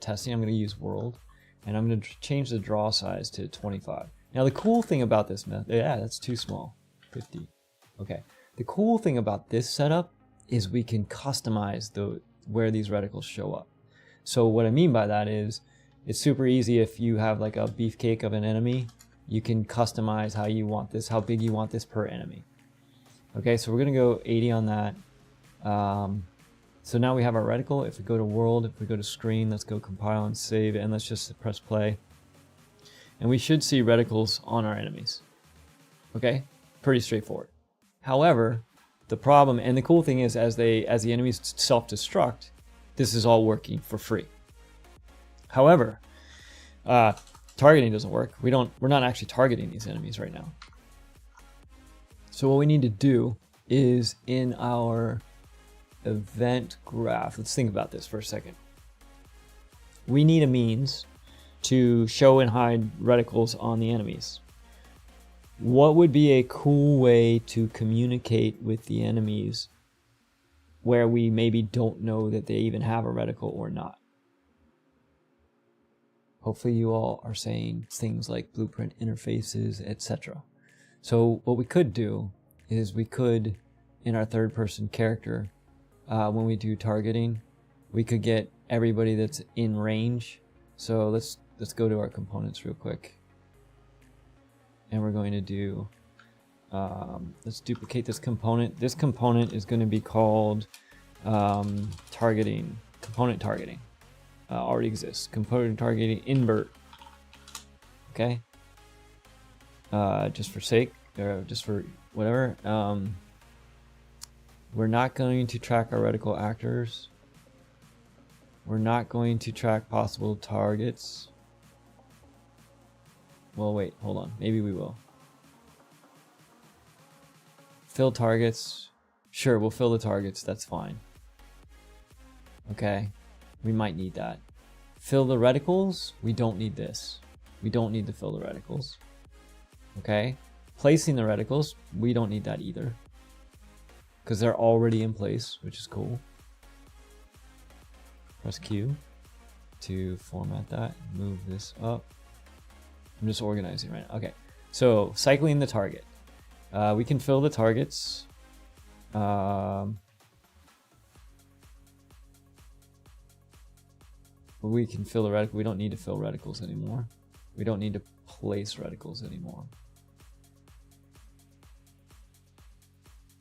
testing, I'm going to use world, and I'm going to change the draw size to 25. Now the cool thing about this method, yeah, that's too small. 50. Okay. The cool thing about this setup is we can customize where these reticles show up. So what I mean by that is it's super easy. If you have like a beefcake of an enemy, you can customize how you want this, how big you want this per enemy. Okay, so we're gonna go 80 on that. So now we have our reticle. If we go to world, if we go to screen, let's go compile and save, and let's just press play. And we should see reticles on our enemies. Okay. Pretty straightforward. However, the problem and the cool thing is as the enemies self-destruct, this is all working for free. However, targeting doesn't work. We're not actually targeting these enemies right now. So what we need to do is in our event graph, let's think about this for a second. We need a means to show and hide reticles on the enemies. what would be a cool way to communicate with the enemies where we maybe don't know that they even have a reticle or not? Hopefully you all are saying things like blueprint interfaces, etc. So what we could do is we could, in our third person character, when we do targeting, we could get everybody that's in range. So let's go to our components real quick. And we're going to do, let's duplicate this component. This component is going to be called targeting, component targeting. Already exists. Component targeting invert. Okay. Just for sake, or just for whatever. We're not going to track our reticle actors. We're not going to track possible targets. Well, wait, hold on. Maybe we will. Fill targets. Sure, we'll fill the targets. That's fine. Okay. We might need that. Fill the reticles. We don't need this. We don't need to fill the reticles. Okay. Placing the reticles. We don't need that either, because they're already in place, which is cool. Press Q to format that. Move this up. I'm just organizing right now. Okay, so cycling the target. We can fill the targets. We can fill the reticle. We don't need to fill reticles anymore. We don't need to place reticles anymore.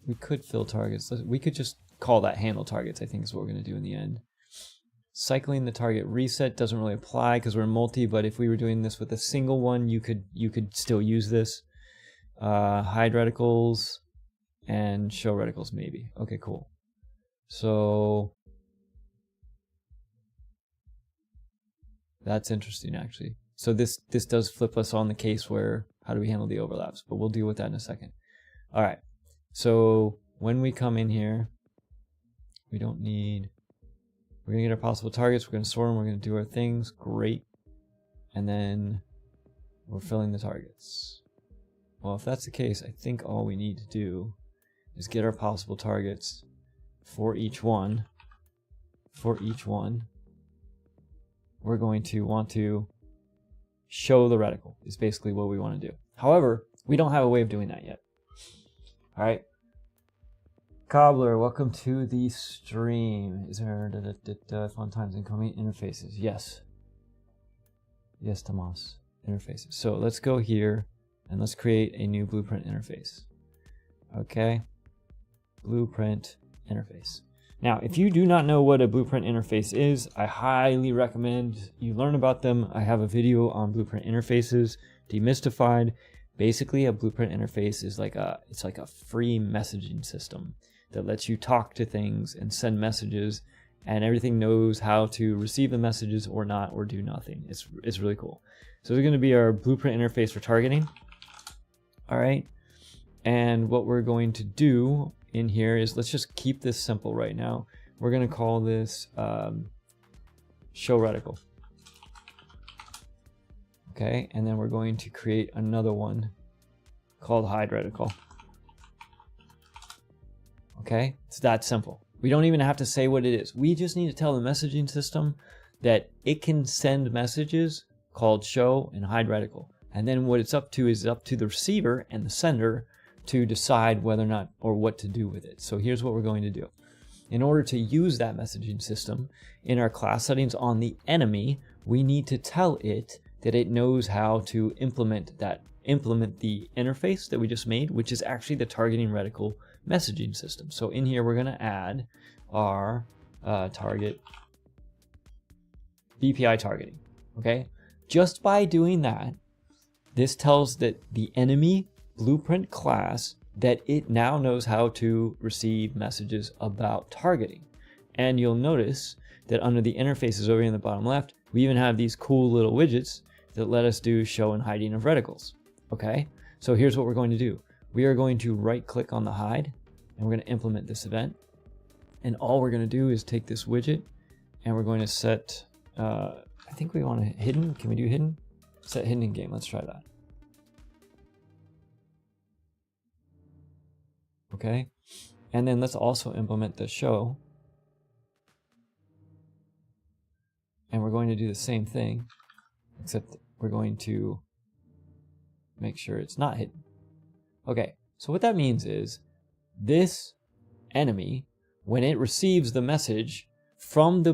We could fill targets. We could just call that handle targets, I think is what we're going to do in the end. Cycling the target reset doesn't really apply because we're multi, but if we were doing this with a single one, you could still use this. Hide reticles and show reticles maybe. Okay, cool. So that's interesting actually. So this does flip us on the case where how do we handle the overlaps, but we'll deal with that in a second. All right. So when we come in here, we don't need, we're going to get our possible targets, we're going to sort them, we're going to do our things, great. And then we're filling the targets. Well, if that's the case, I think all we need to do is get our possible targets for each one. For each one, we're going to want to show the reticle is basically what we want to do. However, we don't have a way of doing that yet. All right. Cobbler, welcome to the stream. Is there fun times incoming interfaces? Yes. Yes, Tomas. Interfaces. So let's go here and let's create a new blueprint interface. Okay. Blueprint interface. Now, if you do not know what a blueprint interface is, I highly recommend you learn about them. I have a video on blueprint interfaces, demystified. Basically, a blueprint interface is like it's like a free messaging system that lets you talk to things and send messages, and everything knows how to receive the messages or not, or do nothing. It's really cool. So it's going to be our blueprint interface for targeting. All right. And what we're going to do in here is, let's just keep this simple right now. We're going to call this show reticle. Okay. And then we're going to create another one called hide reticle. Okay. It's that simple. We don't even have to say what it is. We just need to tell the messaging system that it can send messages called show and hide reticle. And then what it's up to is up to the receiver and the sender to decide whether or not, or what to do with it. So here's what we're going to do. In order to use that messaging system in our class settings on the enemy, we need to tell it that it knows how to implement the interface that we just made, which is actually the targeting reticle messaging system. So in here, we're going to add our target BPI targeting. Okay. Just by doing that, this tells that the enemy blueprint class that it now knows how to receive messages about targeting. And you'll notice that under the interfaces over here in the bottom left, we even have these cool little widgets that let us do show and hiding of reticles. Okay, so here's what we're going to do. We are going to right click on the hide and we're going to implement this event. And all we're going to do is take this widget and we're going to set, I think we want a hidden. Can we do hidden? Set hidden in game. Let's try that. Okay, and then let's also implement the show, and we're going to do the same thing, except we're going to make sure it's not hidden. Okay, so what that means is this enemy, when it receives the message from the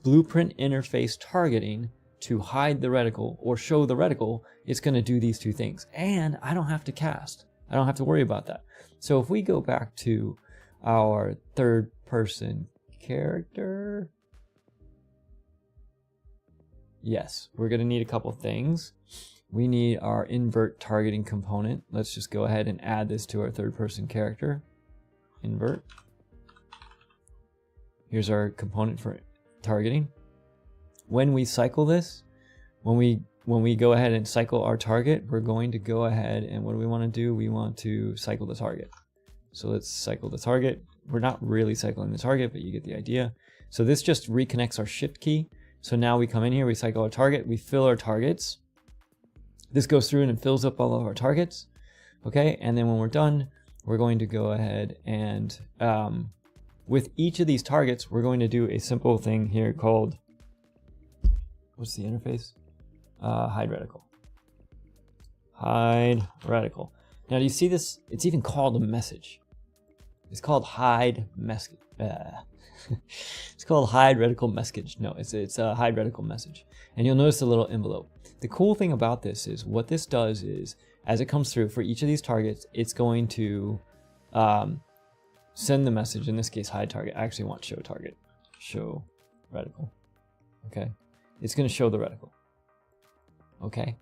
blueprint interface targeting to hide the reticle or show the reticle, it's going to do these two things. And I don't have to cast. I don't have to worry about that. So if we go back to our third person character, yes, we're going to need a couple things. We need our invert targeting component. Let's just go ahead and add this to our third person character. Invert. Here's our component for targeting. When we cycle this, when we go ahead and cycle our target, we're going to go ahead and what do we want to do? We want to cycle the target. So let's cycle the target. We're not really cycling the target, but you get the idea. So this just reconnects our shift key. So now we come in here, we cycle our target, we fill our targets. This goes through and it fills up all of our targets. Okay, and then when we're done, we're going to go ahead and with each of these targets, we're going to do a simple thing here called, what's the interface? Hide reticle. Hide reticle. Now, do you see this? It's even called a message. It's called hide message. It's called hide reticle message. No, it's a hide reticle message. And you'll notice a little envelope. The cool thing about this is what this does is, as it comes through for each of these targets, it's going to send the message, in this case, hide target. I actually want show target. Show reticle. Okay. It's going to show the reticle. Okay.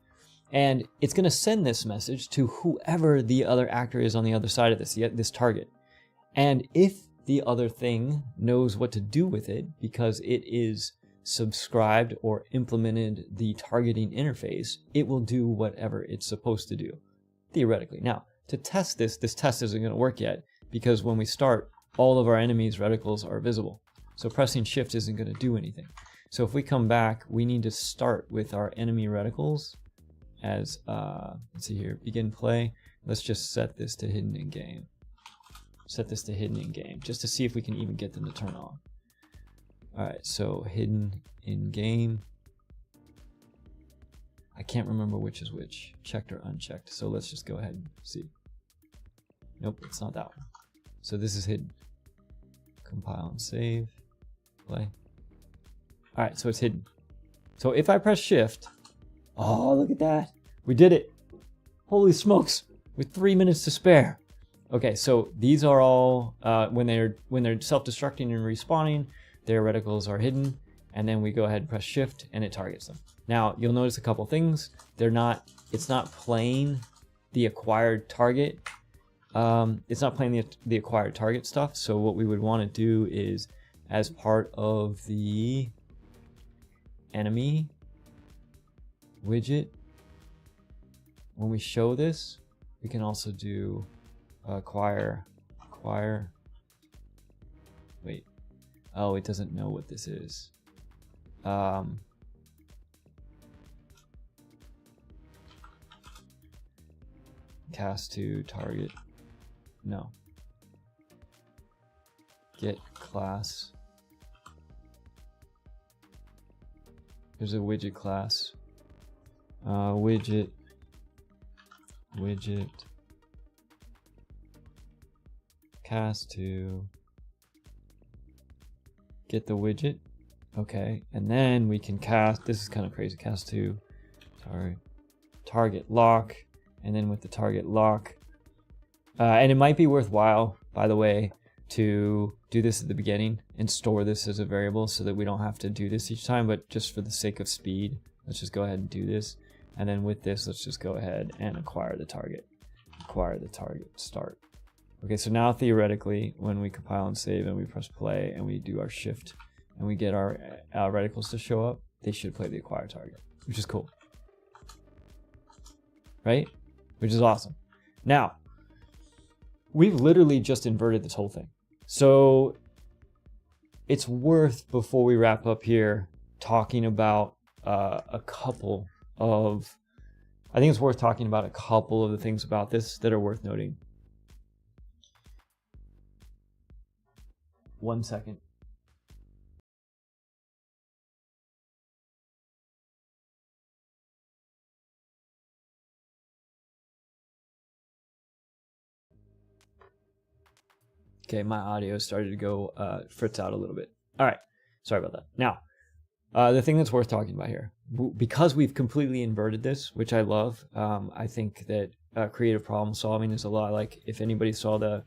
And it's going to send this message to whoever the other actor is on the other side of this target. And if the other thing knows what to do with it because it is subscribed or implemented the targeting interface, it will do whatever it's supposed to do, theoretically. Now, to test this test isn't going to work yet because when we start, all of our enemies' reticles are visible. So pressing shift isn't going to do anything. So if we come back, we need to start with our enemy reticles as, let's see here, begin play. Let's just set this to hidden in game. Set this to hidden in game just to see if we can even get them to turn on. All right, so hidden in game. I can't remember which is which, checked or unchecked. So let's just go ahead and see. Nope, it's not that one. So this is hidden. Compile and save, play. All right, so it's hidden. So if I press shift, oh, look at that. We did it. Holy smokes, with 3 minutes to spare. Okay, so these are all, when they're self-destructing and respawning, their reticles are hidden, and then we go ahead and press shift and it targets them. Now, you'll notice a couple things. It's not playing the acquired target. It's not playing the acquired target stuff. So what we would want to do is, as part of the enemy widget, when we show this, we can also do acquire. Wait. Oh, it doesn't know what this is. Cast to target. No. Get class. There's a widget class. Widget. Cast to get the widget. Okay, and then we can cast, this is kind of crazy, cast to target lock, and then with the target lock, and it might be worthwhile, by the way, to do this at the beginning and store this as a variable so that we don't have to do this each time, but just for the sake of speed, let's just go ahead and do this. And then with this, let's just go ahead and acquire the target. Acquire the target, start. Okay, so now theoretically, when we compile and save and we press play and we do our shift and we get our reticles to show up, they should play the acquire target, which is cool. Right? Which is awesome. Now, we've literally just inverted this whole thing. So it's worth, before we wrap up here, talking about a couple of the things about this that are worth noting. 1 second. Okay, my audio started to go fritz out a little bit. All right, sorry about that. Now, the thing that's worth talking about here, because we've completely inverted this, which I love, I think that creative problem solving is a lot like, if anybody saw there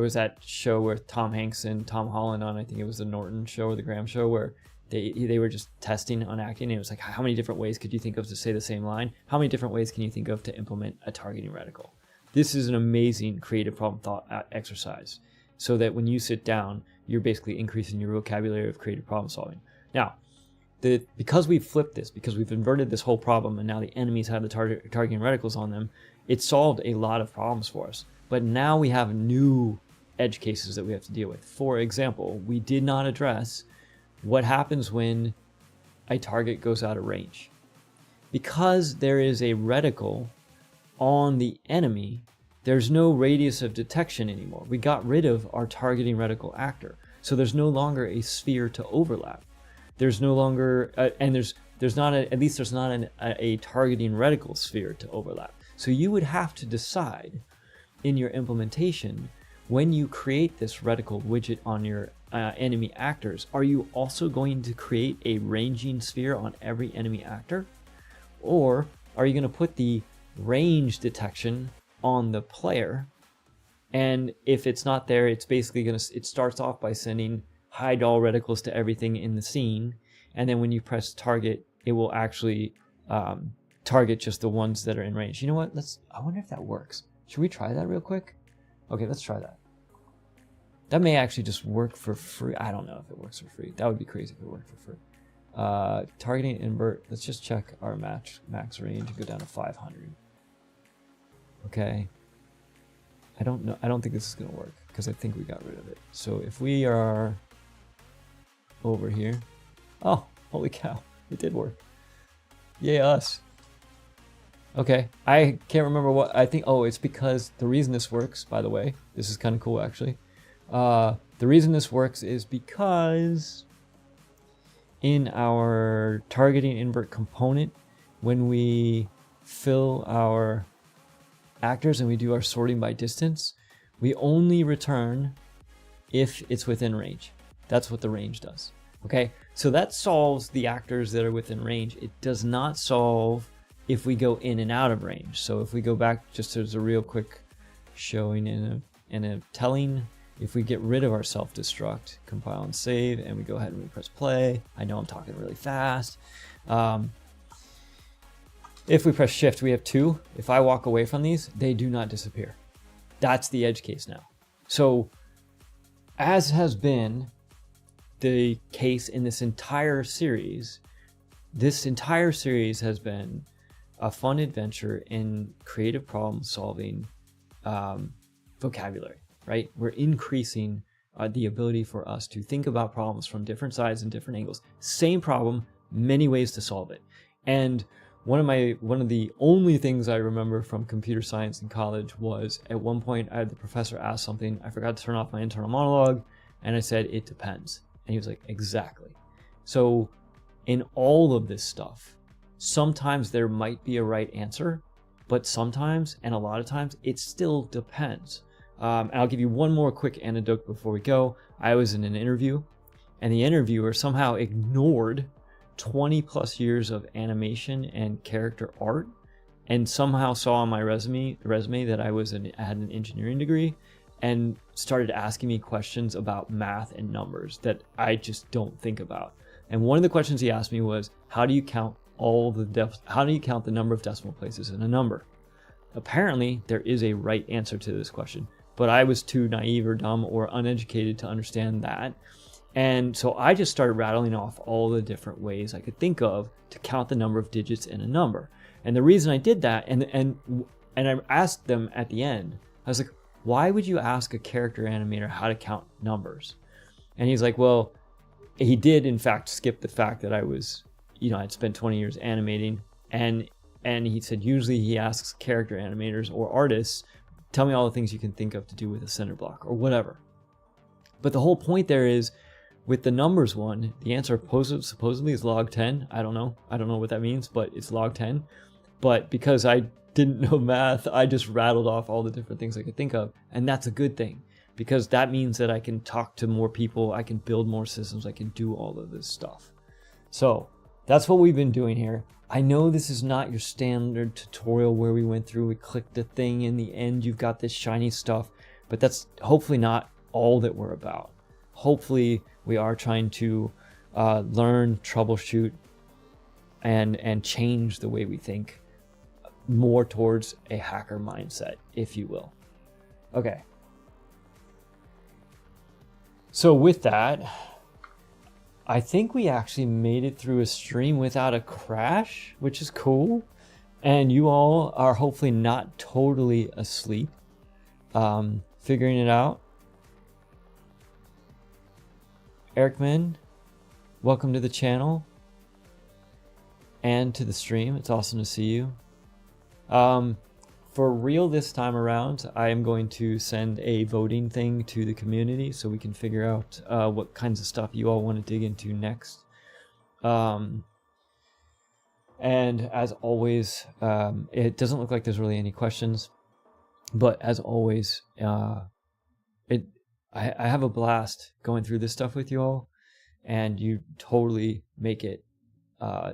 was that show with Tom Hanks and Tom Holland on, I think it was the Norton show or the Graham show, where they were just testing on acting, and it was like, how many different ways could you think of to say the same line? How many different ways can you think of to implement a targeting reticle? This is an amazing creative problem thought exercise, so that when you sit down, you're basically increasing your vocabulary of creative problem solving. Now, because we've flipped this, because we've inverted this whole problem, and now the enemies have the targeting reticles on them, it solved a lot of problems for us. But now we have new edge cases that we have to deal with. For example, we did not address what happens when a target goes out of range. Because there is a reticle on the enemy, there's no radius of detection anymore. We got rid of our targeting reticle actor. So there's no longer a sphere to overlap. There's no longer, and there's not a targeting reticle sphere to overlap. So you would have to decide in your implementation, when you create this reticle widget on your enemy actors, are you also going to create a ranging sphere on every enemy actor? Or are you going to put the range detection on the player, and if it's not there, it's basically it starts off by sending high doll reticles to everything in the scene, and then when you press target, it will actually target just the ones that are in range. You know what? I wonder if that works. Should we try that real quick? Okay, let's try that. That may actually just work for free. I don't know if it works for free. That would be crazy if it worked for free. Targeting invert. Let's just check our max range and go down to 500. Okay. I don't know. I don't think this is going to work because I think we got rid of it. So if we are over here. Oh, holy cow. It did work. Yay us. Okay. I can't remember what I think. Oh, it's because the reason this works, by the way, this is kind of cool actually. The reason this works is because in our targeting invert component, when we fill our actors and we do our sorting by distance, we only return if it's within range. That's what the range does. Okay, so that solves the actors that are within range. It does not solve if we go in and out of range. So if we go back, just as a real quick showing in a telling, if we get rid of our self-destruct, compile and save, and we go ahead and we press play. I know I'm talking really fast. If we press shift, we have 2. If I walk away from these, they do not disappear. That's the edge case now. So as has been the case in this entire series has been a fun adventure in creative problem solving vocabulary, right? We're increasing the ability for us to think about problems from different sides and different angles. Same problem, many ways to solve it. And one of the only things I remember from computer science in college was at one point the professor asked something. I forgot to turn off my internal monologue, and I said, "It depends." And he was like, "Exactly." So in all of this stuff, sometimes there might be a right answer, but sometimes, and a lot of times, it still depends. And I'll give you one more quick anecdote before we go. I was in an interview, and the interviewer somehow ignored 20 plus years of animation and character art, and somehow saw on my resume that I had an engineering degree, and started asking me questions about math and numbers that I just don't think about. And one of the questions he asked me was, how do you count the number of decimal places in a number? Apparently there is a right answer to this question, but I was too naive or dumb or uneducated to understand that. And so I just started rattling off all the different ways I could think of to count the number of digits in a number. And the reason I did that, and I asked them at the end, I was like, why would you ask a character animator how to count numbers? And he's like, well, he did in fact skip the fact that I was, I'd spent 20 years animating. And he said, usually he asks character animators or artists, tell me all the things you can think of to do with a center block or whatever. But the whole point there is, with the numbers one, the answer supposedly is log 10. I don't know what that means, but it's log 10. But because I didn't know math, I just rattled off all the different things I could think of. And that's a good thing, because that means that I can talk to more people, I can build more systems, I can do all of this stuff. So that's what we've been doing here. I know this is not your standard tutorial where we went through, we clicked the thing, in the end you've got this shiny stuff, but that's hopefully not all that we're about. Hopefully we are trying to learn, troubleshoot, and change the way we think more towards a hacker mindset, if you will. Okay. So with that, I think we actually made it through a stream without a crash, which is cool. And you all are hopefully not totally asleep, figuring it out. Ericman, welcome to the channel and to the stream. It's awesome to see you. For real this time around, I am going to send a voting thing to the community so we can figure out what kinds of stuff you all want to dig into next. And as always, it doesn't look like there's really any questions, but as always, I have a blast going through this stuff with you all, and you totally make it.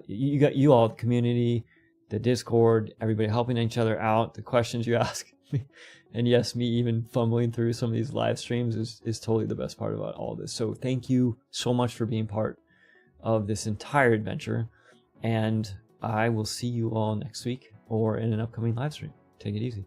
You all, the community, the Discord, everybody helping each other out, the questions you ask me, and yes, me even fumbling through some of these live streams is totally the best part about all this. So thank you so much for being part of this entire adventure, and I will see you all next week or in an upcoming live stream. Take it easy.